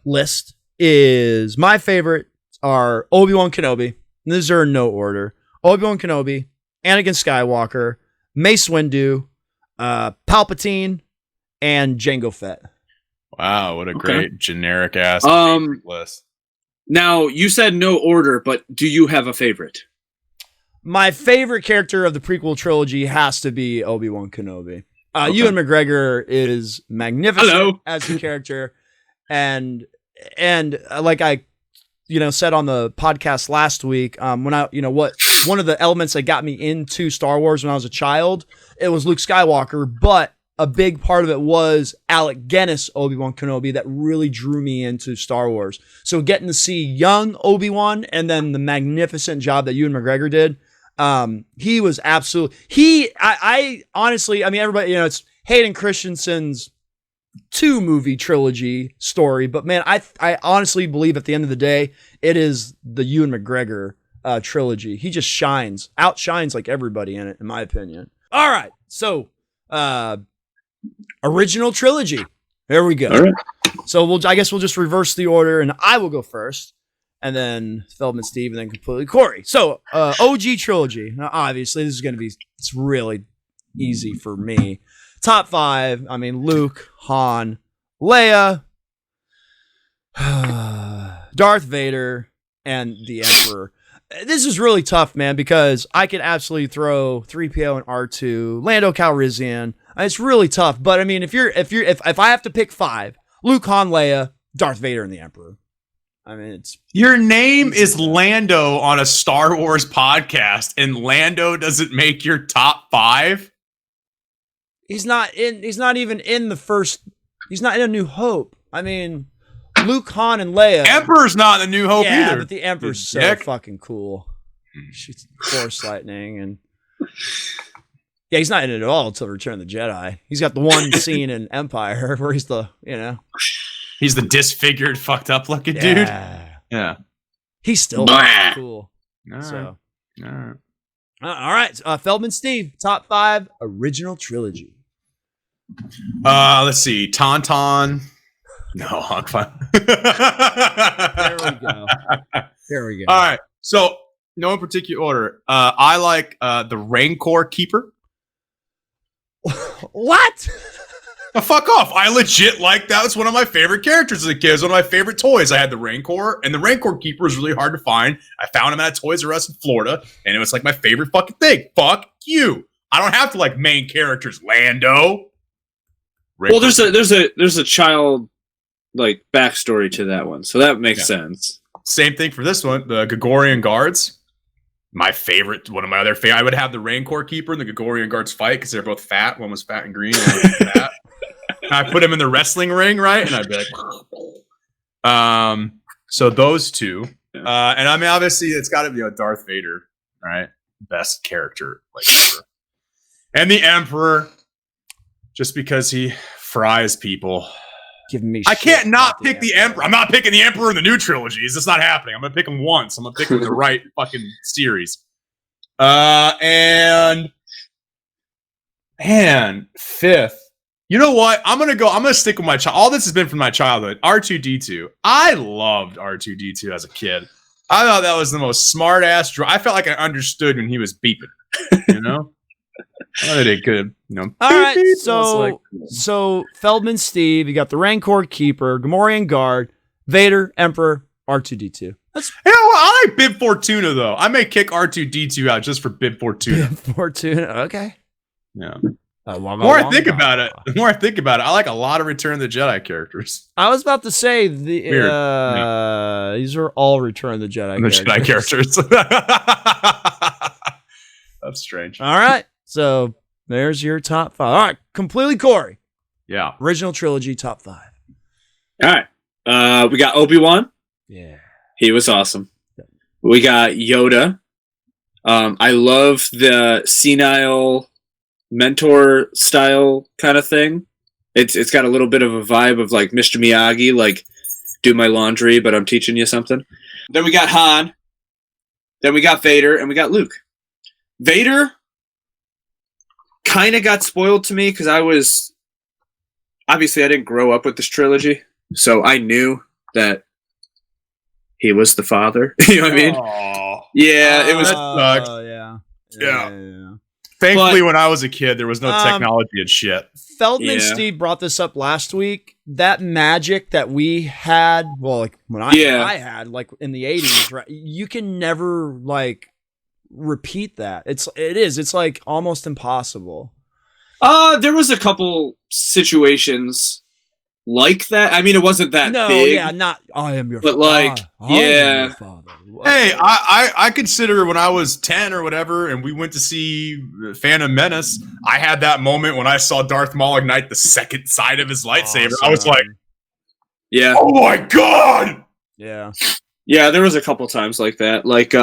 list is my favorite are Obi-Wan Kenobi. These are in no order. Obi-Wan Kenobi, Anakin Skywalker, Mace Windu, Palpatine, and Jango Fett. Wow, what a great generic ass list. Now, you said no order, but do you have a favorite? My favorite character of the prequel trilogy has to be Obi-Wan Kenobi. Ewan McGregor is magnificent as a character, and like I, said on the podcast last week, when I, one of the elements that got me into Star Wars when I was a child, it was Luke Skywalker, but a big part of it was Alec Guinness Obi-Wan Kenobi that really drew me into Star Wars. So getting to see young Obi-Wan and then the magnificent job that Ewan McGregor did. He was absolutely, I honestly, I mean, everybody, it's Hayden Christensen's 2-movie trilogy story, but man, I honestly believe at the end of the day, it is the Ewan McGregor, trilogy. He just outshines like everybody in it, in my opinion. All right. So, original trilogy. There we go. All right. So I guess we'll just reverse the order and I will go first. And then Feldman, Steve, and then completely Cory. So, OG trilogy. Now, obviously, this is going to be, it's really easy for me. Top 5, I mean, Luke, Han, Leia, Darth Vader, and the Emperor. This is really tough, man, because I could absolutely throw 3PO and R2, Lando Calrissian. It's really tough. But I mean, if I have to pick 5, Luke, Han, Leia, Darth Vader, and the Emperor. I mean, it's your name is Lando on a Star Wars podcast, and Lando doesn't make your top 5. He's not even in the first. He's not in A New Hope. I mean, Luke, Han, and Leia. Emperor's not in A New Hope either. But the Emperor's so fucking cool. Shoots Force lightning, and he's not in it at all until Return of the Jedi. He's got the one scene in Empire where he's the he's the disfigured, fucked up looking dude. Yeah, he's still cool. All right. Feldman, Steve, top 5 original trilogy. Let's see. Taun Tauns. No, I'm fine. There we go. All right. So, no in particular order. I like the Rancor Keeper. What? Fuck off. I legit like that. Was one of my favorite characters as a kid. It was one of my favorite toys. I had the Rancor, and the Rancor Keeper was really hard to find. I found him at Toys R Us in Florida, and it was like my favorite fucking thing. Fuck you. I don't have to like main characters, Lando. Well, there's a child like backstory to that one, so that makes sense. Same thing for this one. The Gregorian Guards. My favorite, one of my other favorite. I would have the Rancor Keeper and the Gregorian Guards fight because they're both fat. One was fat and green, one was fat. I put him in the wrestling ring, right? And I'd be like, so those two. And I mean, obviously, it's got to be Darth Vader, right? Best character like ever. And the Emperor, just because he fries people. I can't not pick the Emperor. I'm not picking the Emperor in the new trilogies. It's not happening. I'm going to pick him once. I'm going to pick him in the right fucking series. And 5th. You know what? I'm going to stick with my child. All this has been from my childhood. R2-D2. I loved R2-D2 as a kid. I thought that was the most smart ass I felt like I understood when he was beeping. You know? I did good. All right, so Feldman, Steve, you got the Rancor Keeper, Gamorrean Guard, Vader, Emperor, R2-D2. I like Bib Fortuna though. I may kick R2-D2 out just for Bib Fortuna. Okay. Yeah. The more I think about it, I like a lot of Return of the Jedi characters. I was about to say these are all Return of the Jedi characters. That's strange. All right. So there's your top 5. All right. Completely Cory. Yeah. Original trilogy, top 5. All right. We got Obi-Wan. Yeah. He was awesome. We got Yoda. I love the senile mentor style kind of thing. It's got a little bit of a vibe of like Mr. Miyagi, like do my laundry, but I'm teaching you something. Then we got Han. Then we got Vader, and we got Luke. Vader kind of got spoiled to me because I was obviously I didn't grow up with this trilogy, so I knew that he was the father. You know what I mean? Aw. Yeah, it was. sucked. Yeah. Thankfully, But- when I was a kid, there was no technology and shit. Feldman Yeah. Steve brought this up last week. That magic that we had, well, like when I had, like in the 80s, right? You can never like repeat that. It's like almost impossible. There was a couple situations like that. I mean, it wasn't that big. Not I am your But, like, I am yeah. your father. Hey, I consider when I was 10 or whatever, and we went to see Phantom Menace, I had that moment when I saw Darth Maul ignite the second side of his lightsaber. I was like, Yeah, oh my god! yeah. yeah. There was a couple times like that, like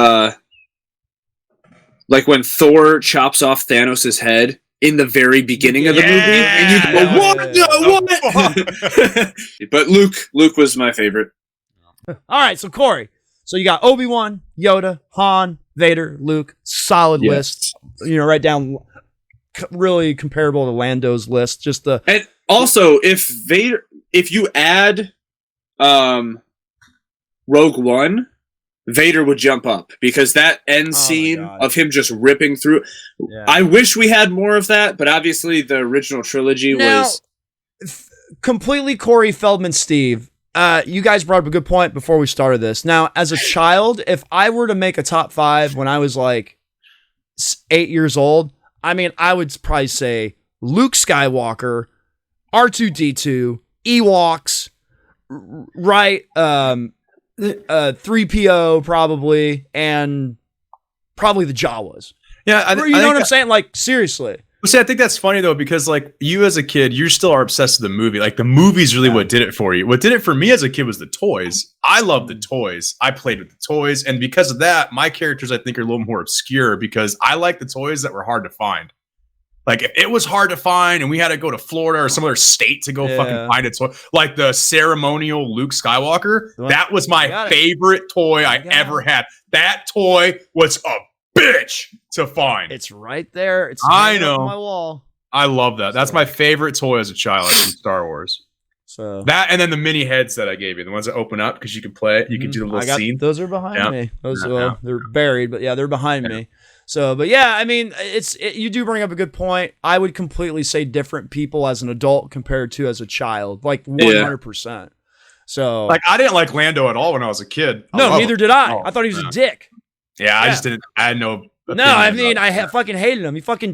when Thor chops off Thanos' head in the very beginning of the movie, and you go, "What? But Luke was my favorite. All right, so Cory. So you got Obi-Wan, Yoda, Han, Vader, Luke. Solid list. Right down really comparable to Lando's list. Just the And also, if you add Rogue One, Vader would jump up because that end scene God. of him just ripping through. Yeah. I wish we had more of that, but obviously the original trilogy was. Completely Cory, Feldman, Steve. You guys brought up a good point before we started this. Now, as a child, if I were to make a top 5 when I was like 8 years old, I mean, I would probably say Luke Skywalker, R2-D2, Ewoks, right? 3PO probably, and probably the Jawas. Yeah, You know what I'm saying? Like, seriously. See, I think that's funny though, because like you as a kid, you still are obsessed with the movie. Like the movie's really what did it for you. What did it for me as a kid was the toys. I love the toys. I played with the toys, and because of that, my characters I think are a little more obscure because I like the toys that were hard to find. Like if it was hard to find, and we had to go to Florida or some other state to go fucking find a toy, like the ceremonial Luke Skywalker, that was my favorite toy I ever had. That toy was a bitch to find. It's right there. It's I hanging up know. on my wall. I love that. That's my favorite toy as a child from Star Wars. So That and then the mini heads that I gave you, the ones that open up because you can play it. You can do the little scene. Those are behind Yeah. me. Those Yeah. they're buried, but yeah, they're behind me. So, but yeah, I mean, you do bring up a good point. I would completely say different people as an adult compared to as a child, like 100%. So, Like I didn't like Lando at all when I was a kid. no, neither did I. Oh, I thought he was yeah. a dick. Yeah, I just didn't. I had no. No, I mean, fucking hated him. He fucking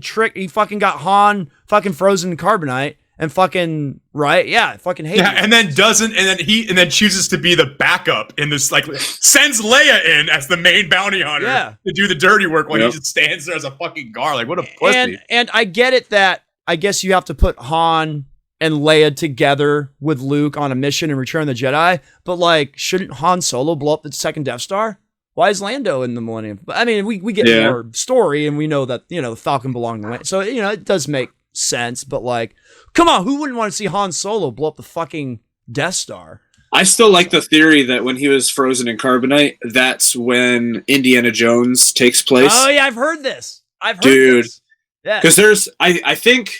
got Han fucking frozen in carbonite and fucking right. Yeah, I fucking hated him. and then chooses to be the backup in this. Like sends Leia in as the main bounty hunter to do the dirty work while he just stands there as a fucking guard. Like what a pussy. And I get it that I guess you have to put Han and Leia together with Luke on a mission in Return of the Jedi, but like, shouldn't Han Solo blow up the second Death Star? Why is Lando in the Millennium? I mean, we get more story, and we know that, the Falcon belonged to Lando. So, it does make sense, but like, come on, who wouldn't want to see Han Solo blow up the fucking Death Star? I still like the theory that when he was frozen in carbonite, that's when Indiana Jones takes place. Oh, yeah, I've heard this. This. Yeah. Because I think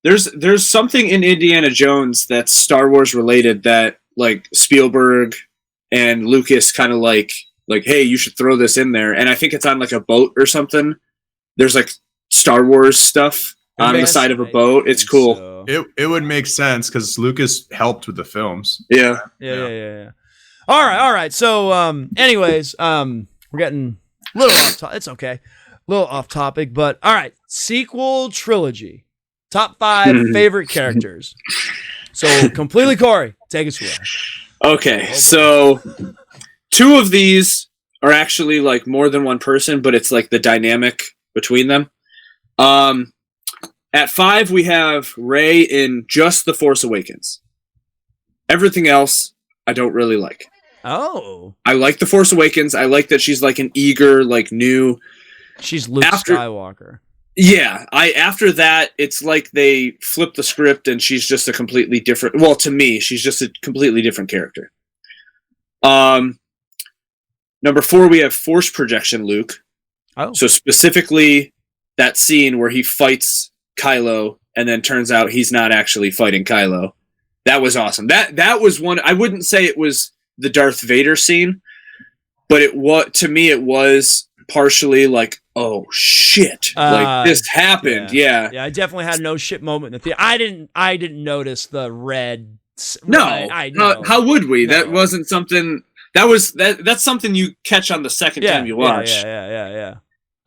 there's something in Indiana Jones that's Star Wars related that like Spielberg and Lucas kind of like, hey, you should throw this in there. And I think it's on like a boat or something. There's like Star Wars stuff on the side of a boat. It's cool. So. It would make sense because Lucas helped with the films. Yeah. All right. So, anyways, we're getting a little off topic. It's okay. A little off topic, but all right. Sequel trilogy. Top 5 favorite characters. So, completely Cory, take us away. Okay, so 2 of these are actually like more than one person, but it's like the dynamic between them. At 5, we have Rey in just The Force Awakens. Everything else, I don't really like. Oh. I like The Force Awakens. I like that she's like an eager, like new. She's Luke Skywalker. Yeah, after that, it's like they flip the script and she's just a completely different. Well, to me, she's just a completely different character. Number 4, we have Force Projection Luke. Oh. So specifically, that scene where he fights Kylo and then turns out he's not actually fighting Kylo. That was awesome. That was one. I wouldn't say it was the Darth Vader scene, but to me it was partially like, oh shit, like this happened. Yeah. I definitely had a no shit moment in the theater. I didn't notice the red. No, I know. how would we? No. That wasn't something. That's something you catch on the second time you watch. Yeah.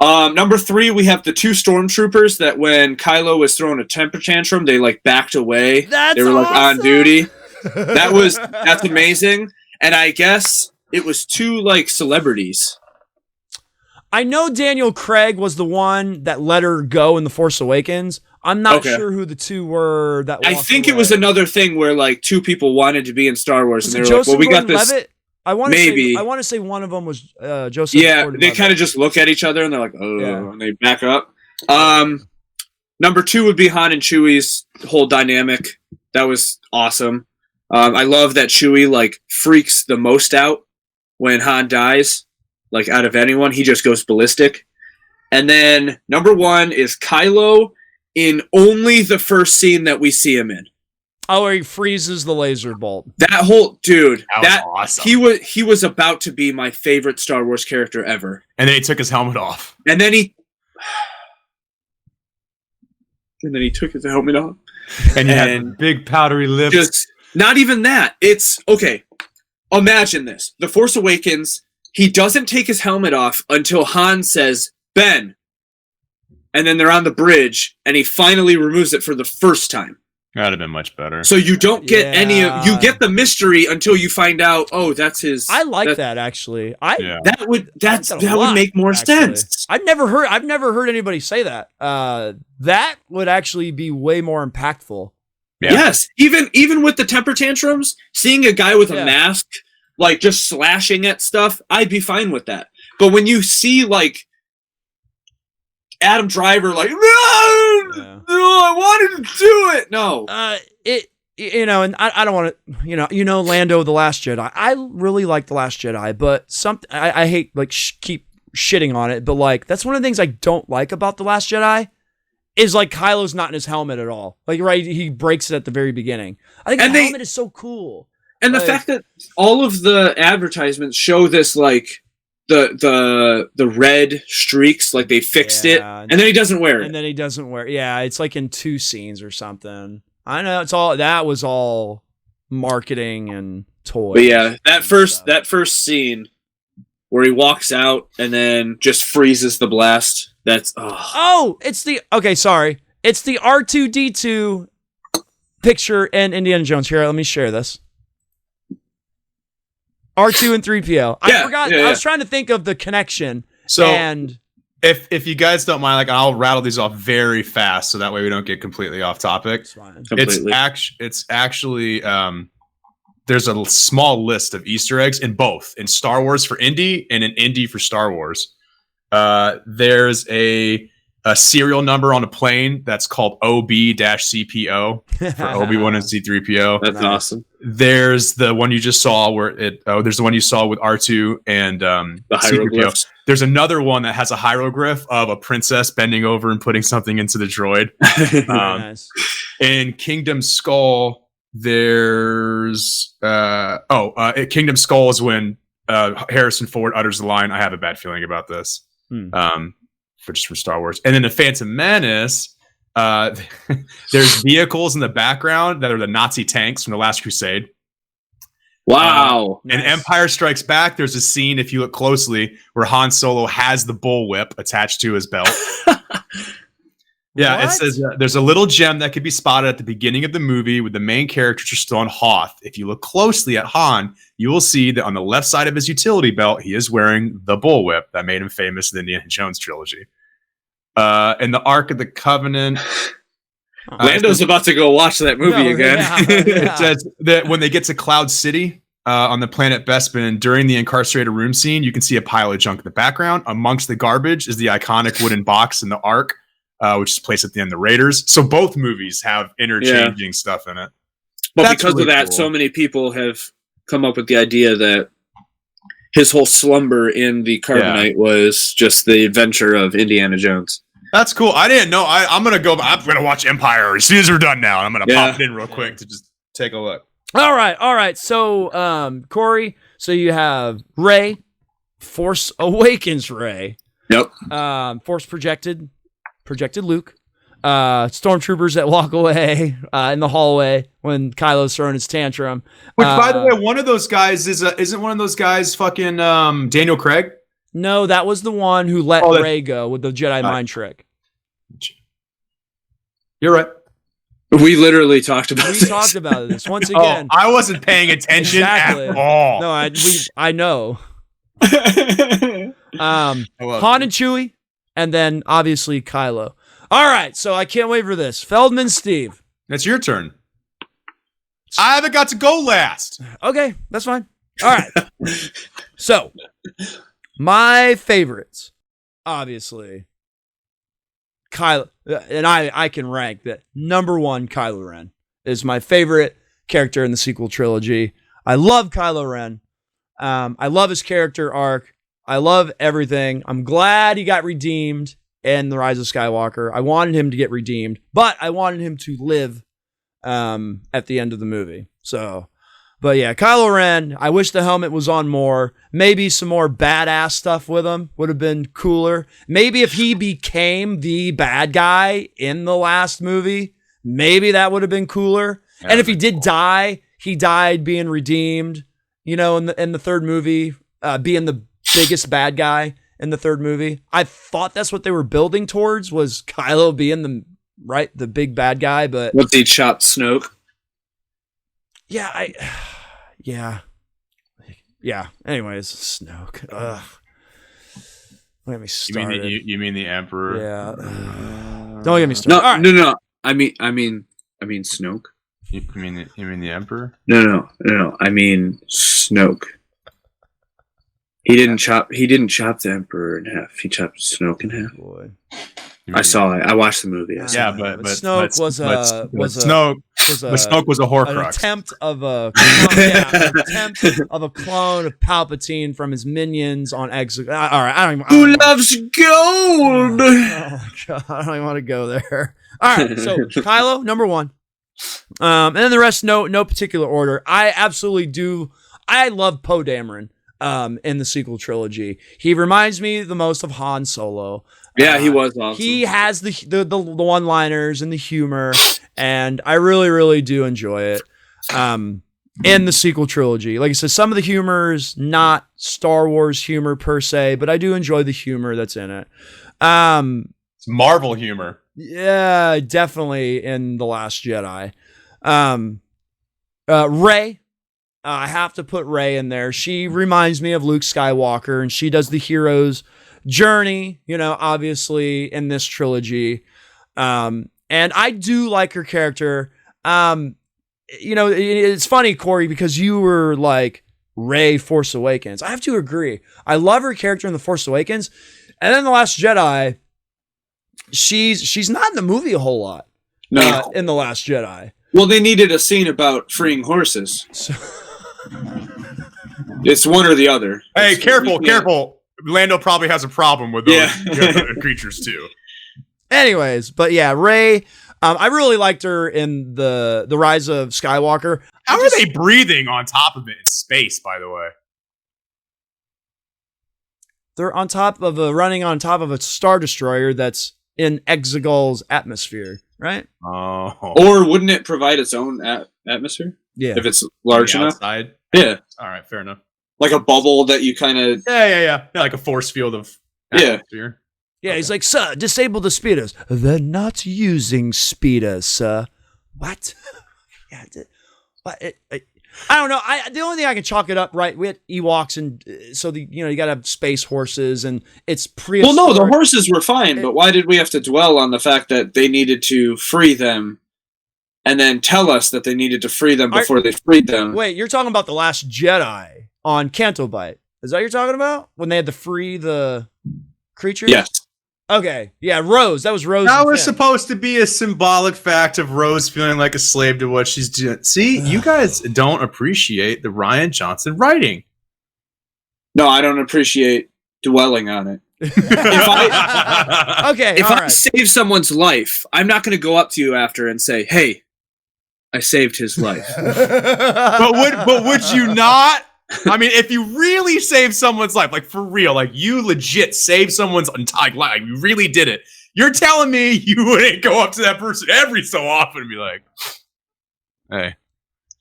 Number 3, we have the 2 stormtroopers that when Kylo was throwing a temper tantrum, they like backed away. That's they were like awesome. on duty. That's amazing. And I guess it was 2 like celebrities. I know Daniel Craig was the one that let her go in The Force Awakens. I'm not sure who the 2 were that I think it was another thing where like 2 people wanted to be in Star Wars, and they were like, "Well, we got this." I want to say one of them was Joseph. Yeah, Gordon-Levitt. they kind of just look at each other and they're like, "Oh," and they back up. Number 2 would be Han and Chewie's whole dynamic. That was awesome. I love that Chewie like freaks the most out when Han dies. Like out of anyone, he just goes ballistic. And then number 1 is Kylo in only the first scene that we see him in. Oh, where he freezes the laser bolt. That whole dude, that was awesome. He was about to be my favorite Star Wars character ever. And then he took his helmet off. And then he took his helmet off. And he had big powdery lips. Just not even that. It's okay. Imagine this. The Force Awakens, he doesn't take his helmet off until Han says, "Ben." And then they're on the bridge, and he finally removes it for the first time. That'd have been much better. So you don't get you get the mystery until you find out, oh, that's his. I like that actually. That would make more sense. I've never heard anybody say that. That would actually be way more impactful. Yeah. Yes, even with the temper tantrums, seeing a guy with a mask like just slashing at stuff, I'd be fine with that. But when you see like Adam Driver like, no, I wanted to do it. No. And I don't want to, Lando, The Last Jedi. I really like The Last Jedi, but I hate like keep shitting on it, but like that's one of the things I don't like about The Last Jedi is like Kylo's not in his helmet at all. Like, right, he breaks it at the very beginning. I think the helmet is so cool. And the fact that all of the advertisements show this like the red streaks, like they fixed it, and then he doesn't wear it. Yeah, it's like in 2 scenes or something. I know that was all marketing and toys. But yeah, that first scene where he walks out and then just freezes the blast. That's it's the R2D2 picture in Indiana Jones. Here, let me share this. R2 and 3PO. I forgot. I was trying to think of the connection. So, and if you guys don't mind, like I'll rattle these off very fast, so that way we don't get completely off topic. It's actually there's a small list of Easter eggs in both in Star Wars for Indy and in Indy for Star Wars. There's a serial number on a plane that's called OB-CPO for Obi-Wan and C-3PO. That's awesome. There's the one you just saw there's the one you saw with R2 and the hieroglyphs. There's another one that has a hieroglyph of a princess bending over and putting something into the droid. Nice. In Kingdom Skull, there's Kingdom Skull is when Harrison Ford utters the line, "I have a bad feeling about this." For Star Wars. And then the Phantom Menace, there's vehicles in the background that are the Nazi tanks from The Last Crusade. Wow. And Empire Strikes Back, there's a scene, if you look closely, where Han Solo has the bullwhip attached to his belt. It says there's a little gem that could be spotted at the beginning of the movie with the main character still on Hoth. If you look closely at Han, you will see that on the left side of his utility belt, he is wearing the bullwhip that made him famous in the Indiana Jones trilogy. In the Ark of the Covenant, Lando's about to go watch that movie again. It says that when they get to Cloud City on the planet Bespin, during the incarcerated room scene, you can see a pile of junk in the background. Amongst the garbage is the iconic wooden box in the Ark, which is placed at the end of the Raiders. So both movies have interchanging stuff in it. But that's because of that, so many people have come up with the idea that his whole slumber in the carbonite was just the adventure of Indiana Jones. That's cool. I didn't know. I'm gonna watch Empire as soon as we're done now. I'm gonna pop it in real quick to just take a look. All right. So, Cory, so you have Rey, Force Awakens Rey. Yep. Force projected Luke. Stormtroopers that walk away in the hallway when Kylo's throwing his tantrum. Which, by the way, one of those guys isn't one of those guys fucking Daniel Craig? No, that was the one who let Rey go with the Jedi mind trick. You're right. We literally talked about this. We talked about this once again. I wasn't paying attention at all. No, I know. Han and Chewie, and then obviously Kylo. All right, so I can't wait for this. Feldman, Steve. It's your turn. I haven't got to go last. Okay, that's fine. All right. So, my favorites, obviously, Kylo, and I can rank that. Number one, Kylo Ren is my favorite character in the sequel trilogy. I love Kylo Ren. I love his character arc. I love everything. I'm glad he got redeemed in The Rise of Skywalker. I wanted him to get redeemed, but I wanted him to live at the end of the movie. So, but yeah, Kylo Ren, I wish the helmet was on more. Maybe some more badass stuff with him would have been cooler. Maybe if he became the bad guy in the last movie, maybe that would have been cooler. And if he did die, he died being redeemed, you know, in the third movie, being the biggest bad guy in the third movie. I thought that's what they were building towards, was Kylo being the big bad guy, but what, they chopped Snoke? Yeah, anyways, Snoke. Ugh. Don't get me started. You mean the Emperor? Yeah. Don't get me started. No. I mean Snoke. You mean the Emperor? No. I mean Snoke. He didn't chop the Emperor in half. He chopped Snoke in half. Boy. I saw it. I watched the movie. But Snoke was a Horcrux. An attempt of a clone of Palpatine from his minions on Exegol. All right, Who loves gold? Oh God, I don't even want to go there. All right, so Kylo, number one, and then the rest, no particular order. I absolutely do. I love Poe Dameron. In the sequel trilogy, he reminds me the most of Han Solo. Yeah, he was awesome. He has the one-liners and the humor, and I really, really do enjoy it. In the sequel trilogy, like I said, some of the humor is not Star Wars humor per se, but I do enjoy the humor that's in it. It's Marvel humor. Yeah, definitely in The Last Jedi. Rey. I have to put Rey in there. She reminds me of Luke Skywalker, and she does the hero's journey, you know, obviously in this trilogy. And I do like her character. You know, it's funny, Cory, because you were like Rey Force Awakens. I have to agree. I love her character in The Force Awakens. And then The Last Jedi, she's not in the movie a whole lot. No. In The Last Jedi. Well, they needed a scene about freeing horses. It's one or the other. Hey, careful. Lando probably has a problem with those creatures too. Anyways, but yeah, Rey, I really liked her in the Rise of Skywalker. How are they breathing on top of it in space, by the way? They're running on top of a Star Destroyer that's in Exegol's atmosphere, right? Oh. Or wouldn't it provide its own atmosphere? Yeah. If it's large enough? Outside? Yeah. All right, fair enough. Like a bubble that you kind of... Yeah, like a force field of atmosphere. Yeah, okay. He's like, sir, disable the speeders. They're not using speeders, sir. What? I don't know. The only thing I can chalk it up, right? We had Ewoks, and so you got to have space horses, and it's prehistoric. Well, no, the horses were fine, but why did we have to dwell on the fact that they needed to free them, and then tell us that they needed to free them before they freed them? Wait, you're talking about The Last Jedi on Canto Bight? Is that what you're talking about? When they had to free the creatures? Yes. Okay. Yeah, Rose. That was Rose. That was supposed to be a symbolic fact of Rose feeling like a slave to what she's doing. See, you guys don't appreciate the Rian Johnson writing. No, I don't appreciate dwelling on it. Okay, If all I right. save someone's life, I'm not going to go up to you after and say, "Hey, I saved his life." But would you not? I mean, if you really saved someone's life, like for real, like you legit saved someone's entire life, you really did it. You're telling me you wouldn't go up to that person every so often and be like, "Hey,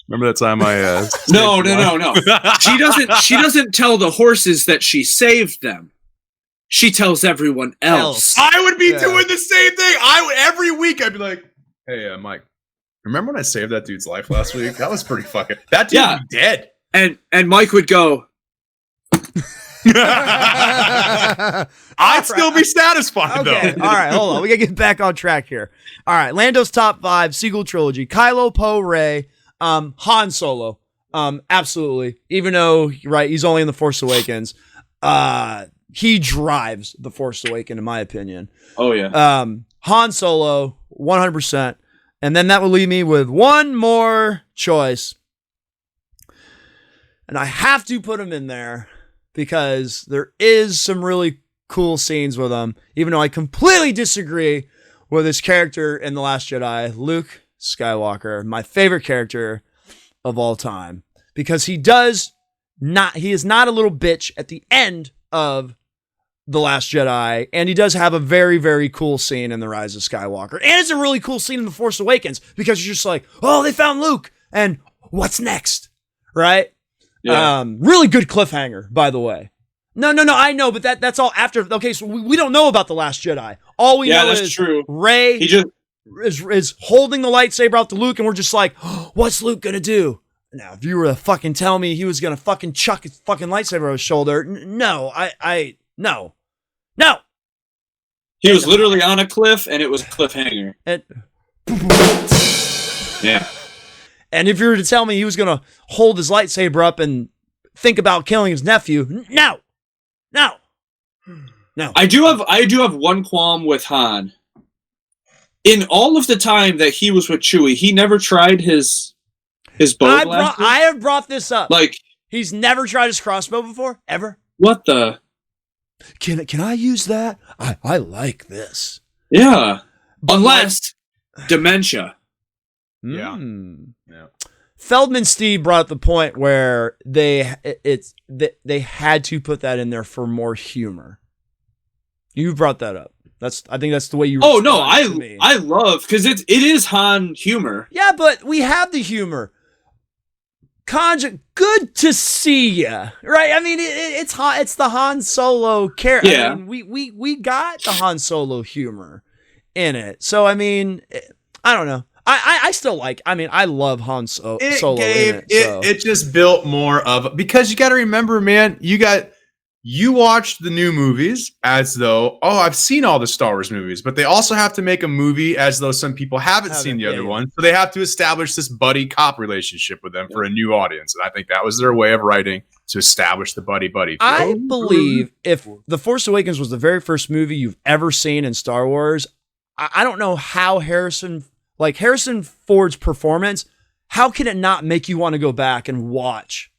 remember that time I?" No. She doesn't tell the horses that she saved them. She tells everyone else. I would be doing the same thing. Every week I'd be like, "Hey, Mike, remember when I saved that dude's life last week? That was pretty fucking. That dude would be dead." And Mike would go, I'd still be satisfied, Okay, though. all right, hold on. We gotta get back on track here. All right, Lando's top 5 sequel trilogy: Kylo, Poe, Rey, Han Solo. Absolutely. Even though he's only in The Force Awakens. He drives The Force Awakens, in my opinion. "Oh yeah." Han Solo, 100%. And then that will leave me with one more choice. And I have to put him in there because there is some really cool scenes with him, even though I completely disagree with his character in The Last Jedi, Luke Skywalker, my favorite character of all time, because he is not a little bitch at the end of The Last Jedi, and he does have a very, very cool scene in The Rise of Skywalker. And it's a really cool scene in The Force Awakens because you're just like, oh, they found Luke, and what's next? Right? Yeah. Really good cliffhanger, by the way. No, I know, but that's all after. Okay, so we don't know about The Last Jedi. All we know is true. Rey He just is holding the lightsaber out to Luke, and we're just like, oh, what's Luke gonna do? Now, if you were to fucking tell me he was gonna fucking chuck his fucking lightsaber on his shoulder, no. he was literally on a cliff, and it was a cliffhanger. And, Yeah. and if you were to tell me he was gonna hold his lightsaber up and think about killing his nephew, no. I do have one qualm with Han. In all of the time that he was with Chewie, he never tried his bow blaster. I have brought this up. Like, He's never tried his crossbow before, ever. what the? Can I use that? I like this. Yeah. Unless dementia. Yeah. Yeah. Feldman Steve brought up the point where they had to put that in there for more humor. You brought that up. I think that's the way you. Oh no, responded to me. I love because it is Han humor. Yeah, but we have the humor. Conja, good to see ya. Right? I mean, it's the Han Solo character. Yeah. I mean, we got the Han Solo humor in it. So I mean, I don't know. I still like. I mean, I love Han Solo in it. So. It just built more of because you got to remember, man. You watched the new movies as though, I've seen all the Star Wars movies, but they also have to make a movie as though some people haven't seen the other one. So they have to establish this buddy cop relationship with them for a new audience. And I think that was their way of writing to establish the buddy. I believe if The Force Awakens was the very first movie you've ever seen in Star Wars, I don't know how Harrison Ford's performance, how can it not make you want to go back and watch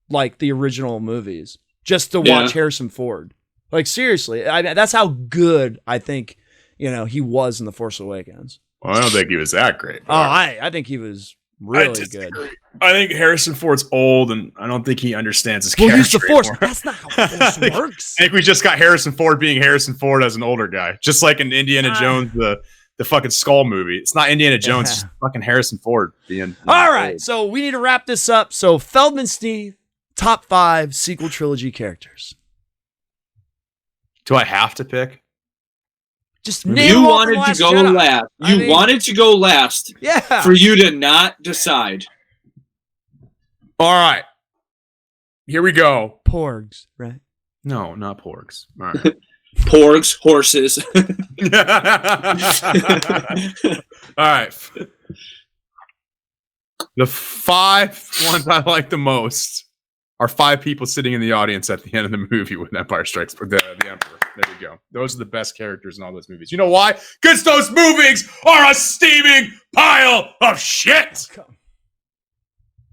like the original movies? Just to watch Harrison Ford. Like, seriously. I mean, that's how good I think, he was in The Force Awakens. Well, I don't think he was that great. I think he was really good. I think Harrison Ford's old, and I don't think he understands his Well, character use the Force. anymore. That's not how the Force works. I think we just got Harrison Ford being Harrison Ford as an older guy. Just like in Indiana Jones, the fucking Skull movie. It's not Indiana Jones, it's fucking Harrison Ford being All right, old. so we need to wrap this up. So, Feldman Steve, top 5 sequel trilogy characters. Do I have to pick? Just name You them all wanted from to Last go Jedi. last. I mean, Wanted to go last Yeah. for you to not decide. All right. Here we go. Porgs, right? No, not porgs. All right. Porgs, horses. All right. The 5 ones I like the most are 5 people sitting in the audience at the end of the movie when Empire Strikes the Emperor. There we go. Those are the best characters in all those movies. You know why? Because those movies are a steaming pile of shit.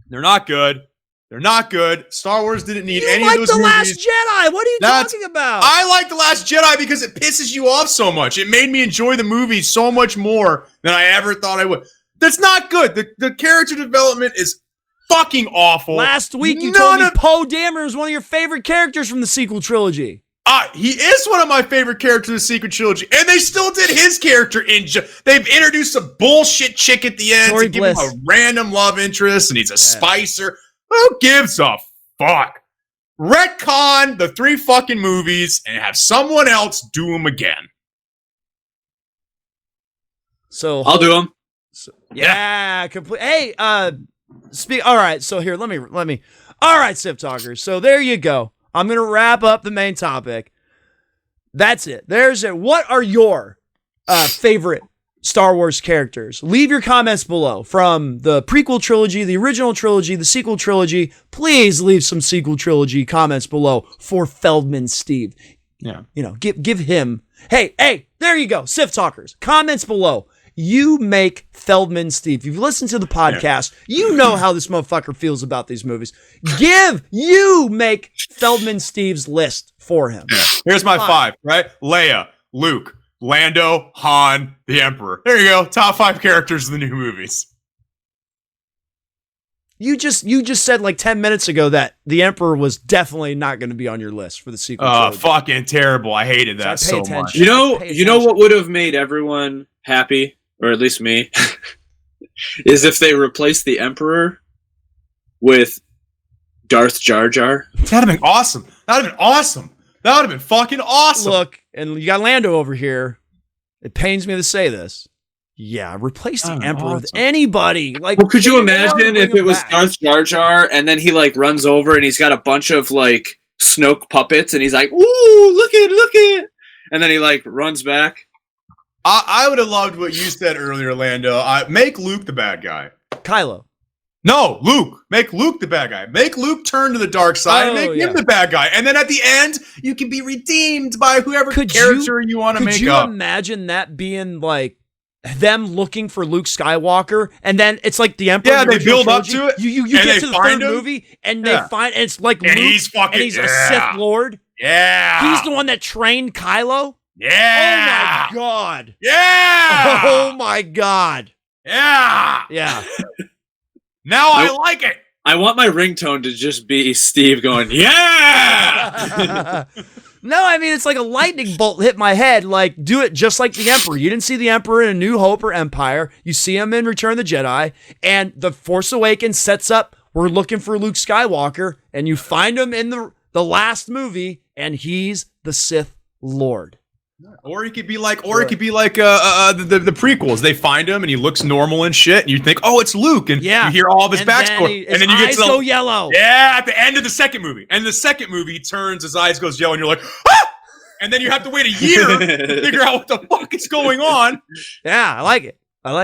They're not good. They're not good. Star Wars didn't need You any like of those The movies. Last Jedi. What are you talking about? I like The Last Jedi because it pisses you off so much. It made me enjoy the movie so much more than I ever thought I would. That's not good. The character development is fucking awful. Last week you told me Poe Dameron is one of your favorite characters from the sequel trilogy. He is one of my favorite characters in the sequel trilogy, and they still did his character they've introduced some bullshit chick at the end to give him a random love interest, and he's a spicer. Who gives a fuck? Retcon the 3 fucking movies and have someone else do them again. So I'll do them. Yeah, complete. Hey, all right. So here, let me. All right, Sith Talkers. So there you go. I'm gonna wrap up the main topic. That's it. There's it. What are your favorite Star Wars characters? Leave your comments below from the prequel trilogy, the original trilogy, the sequel trilogy. Please leave some sequel trilogy comments below for Feldman Steve. Yeah. Give him. Hey, there you go. Sith Talkers. Comments below. You make Feldman Steve. If you've listened to the podcast, you know how this motherfucker feels about these movies. You make Feldman Steve's list for him. Here's my 5, right? Leia, Luke, Lando, Han, the Emperor. There you go. Top 5 characters in the new movies. You just said like 10 minutes ago that the Emperor was definitely not going to be on your list for the sequel. Fucking terrible. I hated that so much. You know what would have made everyone happy, or at least me, is if they replaced the Emperor with Darth Jar Jar. That'd have been awesome. That would have been fucking awesome. Look, and you got Lando over here. It pains me to say this. Yeah, replace the Emperor with anybody. Like, well, could you imagine if it was Darth Jar Jar and then he like runs over and he's got a bunch of like Snoke puppets and he's like, "Ooh, look it," and then he like runs back. I would have loved what you said earlier, Lando. Make Luke the bad guy. Kylo. No, Luke. Make Luke the bad guy. Make Luke turn to the dark side and make him the bad guy. And then at the end, you can be redeemed by whoever character you want to make up. Could you imagine that being like them looking for Luke Skywalker, and then it's like the Emperor. Yeah, they build up to it. You get to the third movie, and they find and it's like and Luke, he's fucking, and he's a Sith Lord. Yeah, he's the one that trained Kylo. Yeah. Oh my god. Yeah. Oh my god. Yeah. Yeah. Now I like it. I want my ringtone to just be Steve going, yeah. No, I mean, it's like a lightning bolt hit my head. Like, do it just like the Emperor. You didn't see the Emperor in A New Hope or Empire. You see him in Return of the Jedi. And The Force Awakens sets up, we're looking for Luke Skywalker. And you find him in the last movie, and he's the Sith Lord. Or he could be like, the prequels. They find him and he looks normal and shit, and you think, oh, it's Luke, and you hear all of his backstory, and then you get to go yellow. Yeah, at the end of the second movie, and the second movie he turns, his eyes goes yellow, and you're like, ah! And then you have to wait a year to figure out what the fuck is going on. Yeah, I like it. All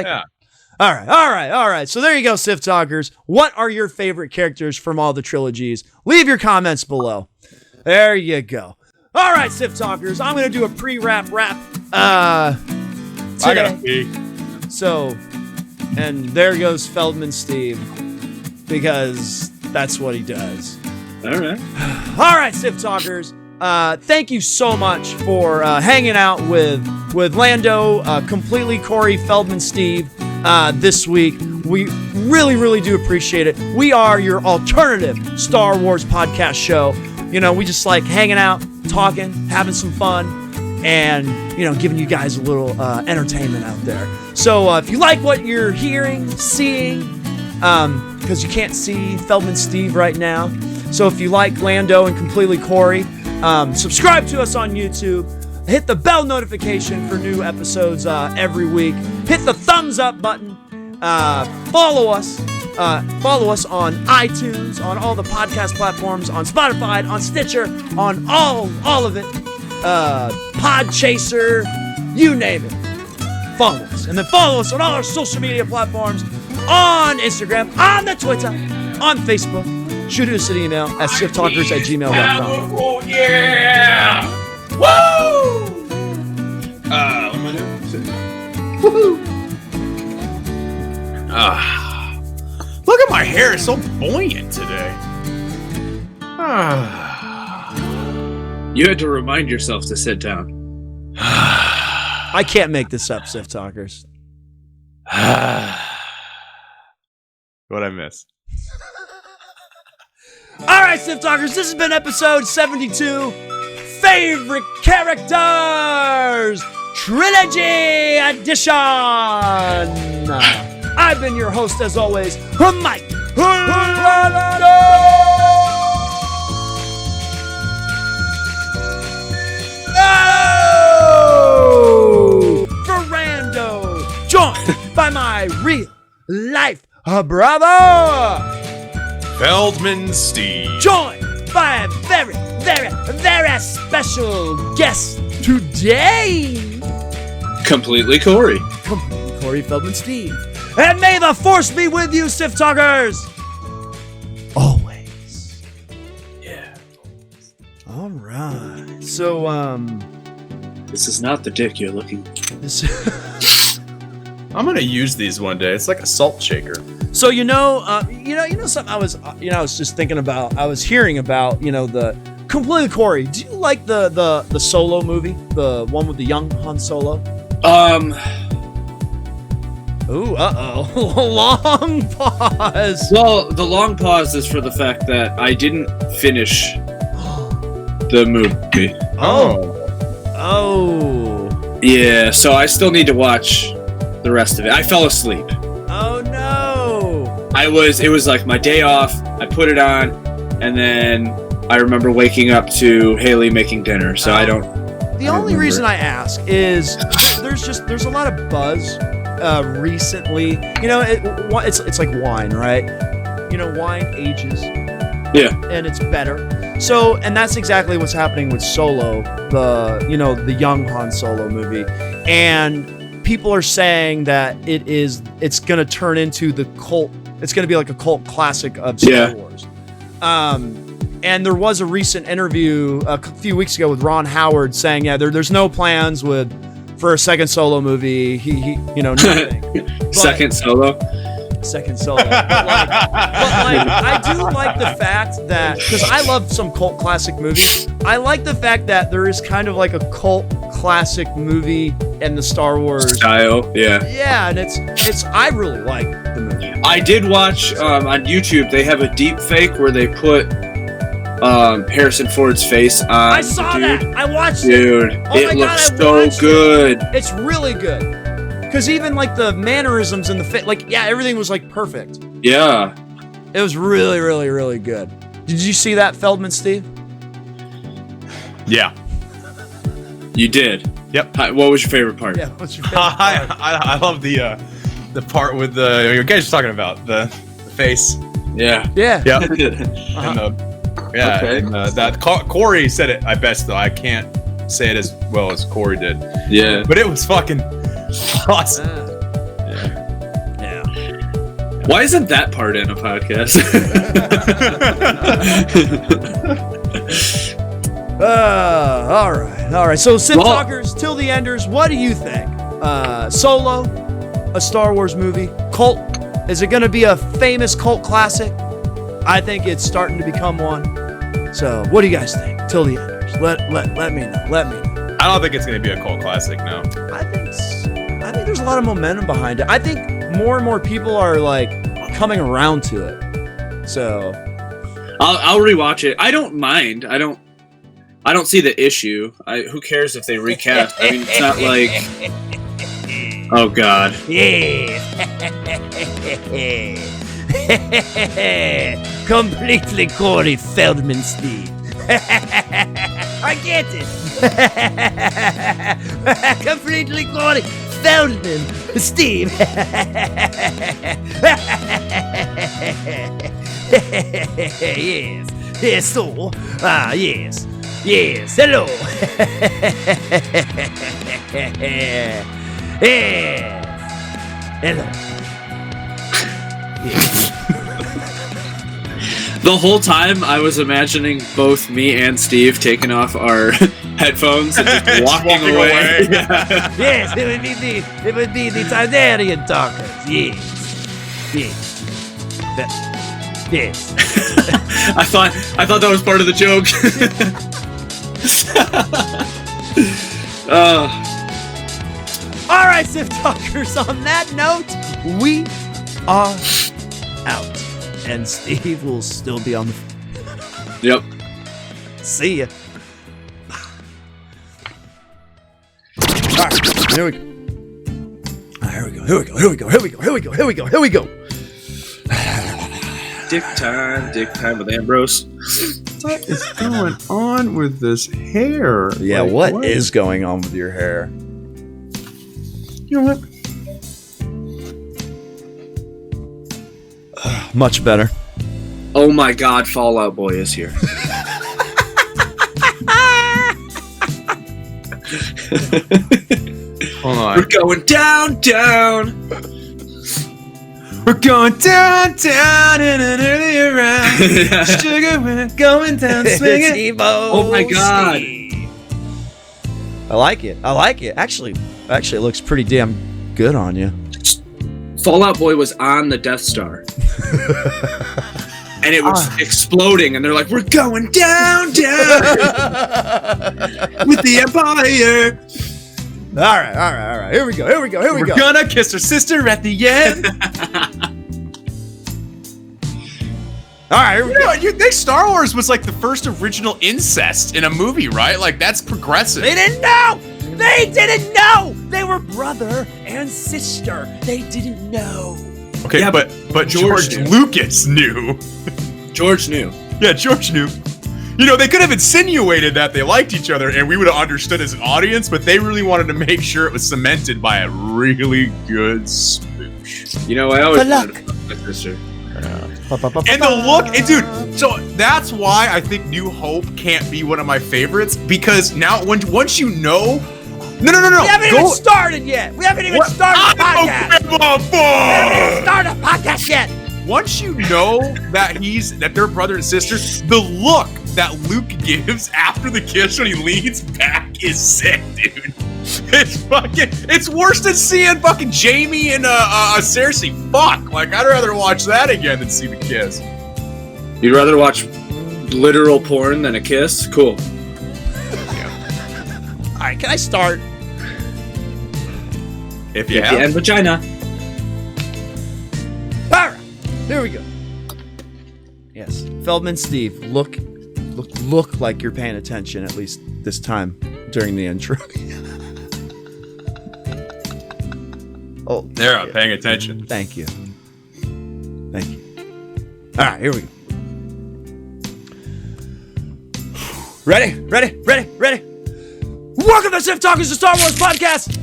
right. So there you go, Sith Talkers. What are your favorite characters from all the trilogies? Leave your comments below. There you go. All right, Sith Talkers, I'm going to do a pre-wrap today. I gotta pee. So, and there goes Feldman Steve, because that's what he does. All right. All right, Sith Talkers, thank you so much for hanging out with Lando, Completley, Cory, Feldman Steve this week. We really, really do appreciate it. We are your alternative Star Wars podcast show. You know, we just like hanging out, talking, having some fun, and, you know, giving you guys a little entertainment out there. So if you like what you're hearing, seeing, because you can't see Feldman Steve right now. So if you like Lando and Completley Cory, subscribe to us on YouTube. Hit the bell notification for new episodes every week. Hit the thumbs up button. Follow us on iTunes, on all the podcast platforms, on Spotify, on Stitcher, on all of it. Podchaser, you name it. Follow us. And then follow us on all our social media platforms, on Instagram, on the Twitter, on Facebook. Shoot us an email at SithTalkers@gmail.com. Oh, yeah! Woo! What am I doing? Woohoo! Look at my hair, it's so buoyant today. You had to remind yourself to sit down. I can't make this up, Sith Talkers. What'd I miss? All right, Sith Talkers, this has been episode 72. Favorite characters, Trilogy edition. I've been your host, as always, Mike Ferrando. Ferrando, joined by my real life brother, Feldman Steve. joined by a very, very, very special guest today, Completely Cory. Cory Feldman Steve. And may the force be with you, Sith Talkers. Always. Yeah. All right. So, This is not the dick you're looking for. this. I'm gonna use these one day. It's like a salt shaker. So you know something I was just thinking about. I was hearing about the Completely Cory. Do you like the Solo movie, the one with the young Han Solo? Ooh, long pause. Well, the long pause is for the fact that I didn't finish the movie. Oh. Yeah, so I still need to watch the rest of it. I fell asleep. Oh no. It was like my day off. I put it on, and then I remember waking up to Haley making dinner. So I don't. The only reason I ask is there's a lot of buzz recently. It's like wine, right? Wine ages. Yeah. And it's better. So, and that's exactly what's happening with Solo, the young Han Solo movie. And people are saying that it's going to turn into the cult. It's going to be like a cult classic of Star Wars. And there was a recent interview a few weeks ago with Ron Howard saying, there's no plans for a second Solo movie. He nothing. Second Solo. But I do like the fact that, because I love some cult classic movies, I like the fact that there is kind of like a cult classic movie in the Star Wars style. Yeah, and it's I really like the movie. I did watch on YouTube. They have a deep fake where they put Harrison Ford's face on. I saw that. I watched it. Dude, it looks so good. It's really good. Because even like the mannerisms and the fit, everything was like perfect. Yeah. It was really, really, really good. Did you see that, Feldman Steve? Yeah. You did? Yep. What was your favorite part? Yeah, what's your favorite part? I love the part with you guys are talking about the face. Yeah. Yeah. Yep. Uh-huh. And that Cory said it best though. I can't say it as well as Cory did. Yeah. But it was fucking awesome. Yeah. Why isn't that part in a podcast? All right. So, Sith Talkers, till the enders, what do you think? Solo, a Star Wars movie, cult. Is it going to be a famous cult classic? I think it's starting to become one. So, what do you guys think? Till the enders, let me know. I don't think it's going to be a cult classic. No. I think there's a lot of momentum behind it. I think more and more people are like coming around to it. So, I'll rewatch it. I don't mind. I don't see the issue. Who cares if they recast? I mean, it's not like. Oh God. Yeah. Completely Cory Feldman Steve. I get it. Completely Cory Feldman Steve. Yes. So, yes. Hello. Hello. The whole time I was imagining both me and Steve taking off our headphones and just walking away. Yeah. Yes, it would be the Targaryen talkers. Yes. Yes. I thought that was part of the joke. All right, Sith Talkers, on that note, we are out. And Steve will still be on the... Yep. See ya. All right, here we go. Here we go. Dick time with Ambrose. What is going on with this hair? Yeah, Like, what is going on with your hair? You know what? Much better. Oh my God, Fallout Boy is here. Hold on. We're going down. We're going down and an earlier round. Sugar, we're going down swinging. Oh my God. I like it. Actually, it looks pretty damn good on you. Fallout Boy was on the Death Star. And it was exploding, and they're like, we're going down with the Empire. All right. Here we go. We're gonna kiss her sister at the end. All right, here we go. You think Star Wars was like the first original incest in a movie, right? Like, that's progressive. They didn't know. They were brother and sister. They didn't know. Okay, Yeah, but George George knew. Lucas knew. George knew. Yeah, George knew. You know, they could have insinuated that they liked each other and we would have understood as an audience, but they really wanted to make sure it was cemented by a really good smooch. You know, I always Good luck. wanted to fuck my sister. And the look, and dude, so that's why I think New Hope can't be one of my favorites, because now once you know. No. We haven't even started yet. We haven't even started the podcast. Yet. Once you know that they're brother and sister, the look that Luke gives after the kiss when he leans back is sick, dude. It's worse than seeing fucking Jamie and Cersei fuck. Like, I'd rather watch that again than see the kiss. You'd rather watch literal porn than a kiss? Cool. All right, can I start? If you Dick have. and vagina. All right, here we go. Yes, Feldman, Steve, look like you're paying attention at least this time during the intro. Oh, They're not paying attention. Thank you. All right, here we go. Ready? Welcome to Sith Talkers, the Star Wars podcast.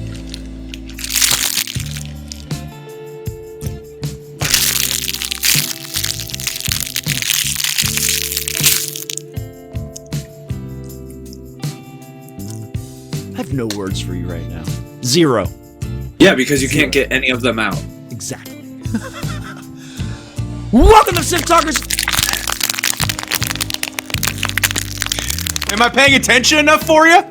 I have no words for you right now. Zero. Yeah, because you can't get any of them out. Exactly. Welcome to Sith Talkers. Am I paying attention enough for you?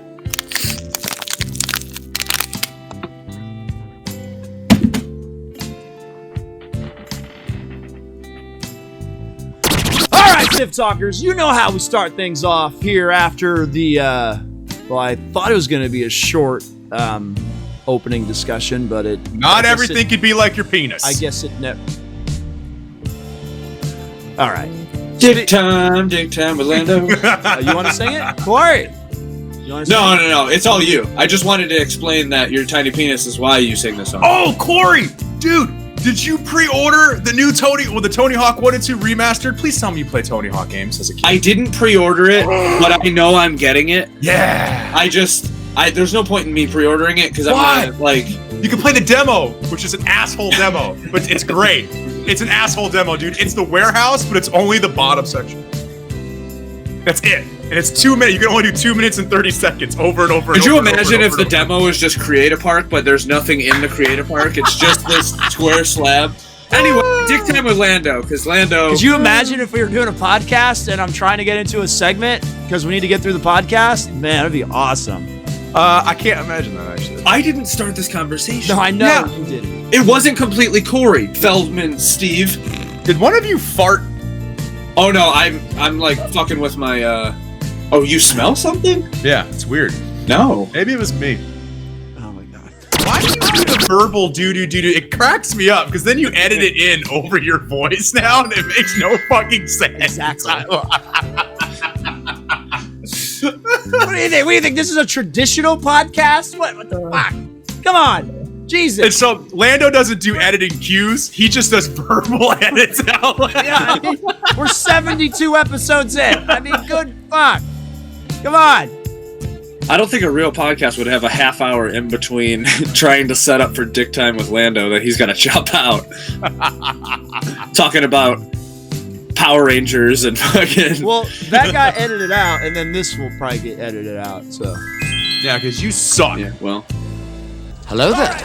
All right, Sith Talkers, you know how we start things off here after the, well, I thought it was going to be a short opening discussion, but Not everything could be like your penis. I guess it never. All right. Dick time with Lando. You want to sing it? Cory. You want to sing it? No. It's all you. I just wanted to explain that your tiny penis is why you sing this song. Oh, Cory! Dude, did you pre-order the new the Tony Hawk 1 and 2 remastered? Please tell me you play Tony Hawk games as a kid. I didn't pre-order it, but I know I'm getting it. Yeah! There's no point in me pre-ordering it because I'm Why? not like. You can play the demo, which is an asshole demo, but it's great. It's an asshole demo, dude. It's the warehouse, but it's only the bottom section. That's it. And it's 2 minutes. You can only do 2 minutes and 30 seconds over and over. Could you imagine if the demo is just create a park, but there's nothing in the create a park? It's just this square slab. Anyway, Dick Time with Lando, because Lando. Could you imagine if we were doing a podcast and I'm trying to get into a segment because we need to get through the podcast? Man, that'd be awesome. I can't imagine that, actually. I didn't start this conversation. No, I know Yeah. you didn't. It wasn't completely Cory, Feldman, Steve. Did one of you fart Oh no, I'm like fucking with my. Oh, you smell something? Yeah, it's weird. No. Maybe it was me. Oh my god. Why do you do the verbal doo-doo-doo-doo? It cracks me up, because then you edit it in over your voice now, and it makes no fucking sense. Exactly. What do you think? What do you think? This is a traditional podcast? What the fuck? Come on. Jesus. And so Lando doesn't do editing cues. He just does verbal edits out loud. Yeah, I mean, we're 72 episodes in. I mean, good fuck. Come on. I don't think a real podcast would have a half hour in between trying to set up for Dick Time with Lando that he's got to chop out. Talking about Power Rangers and fucking. Well, that got edited out, and then this will probably get edited out. So. Yeah, because you suck. Yeah, well. Hello there.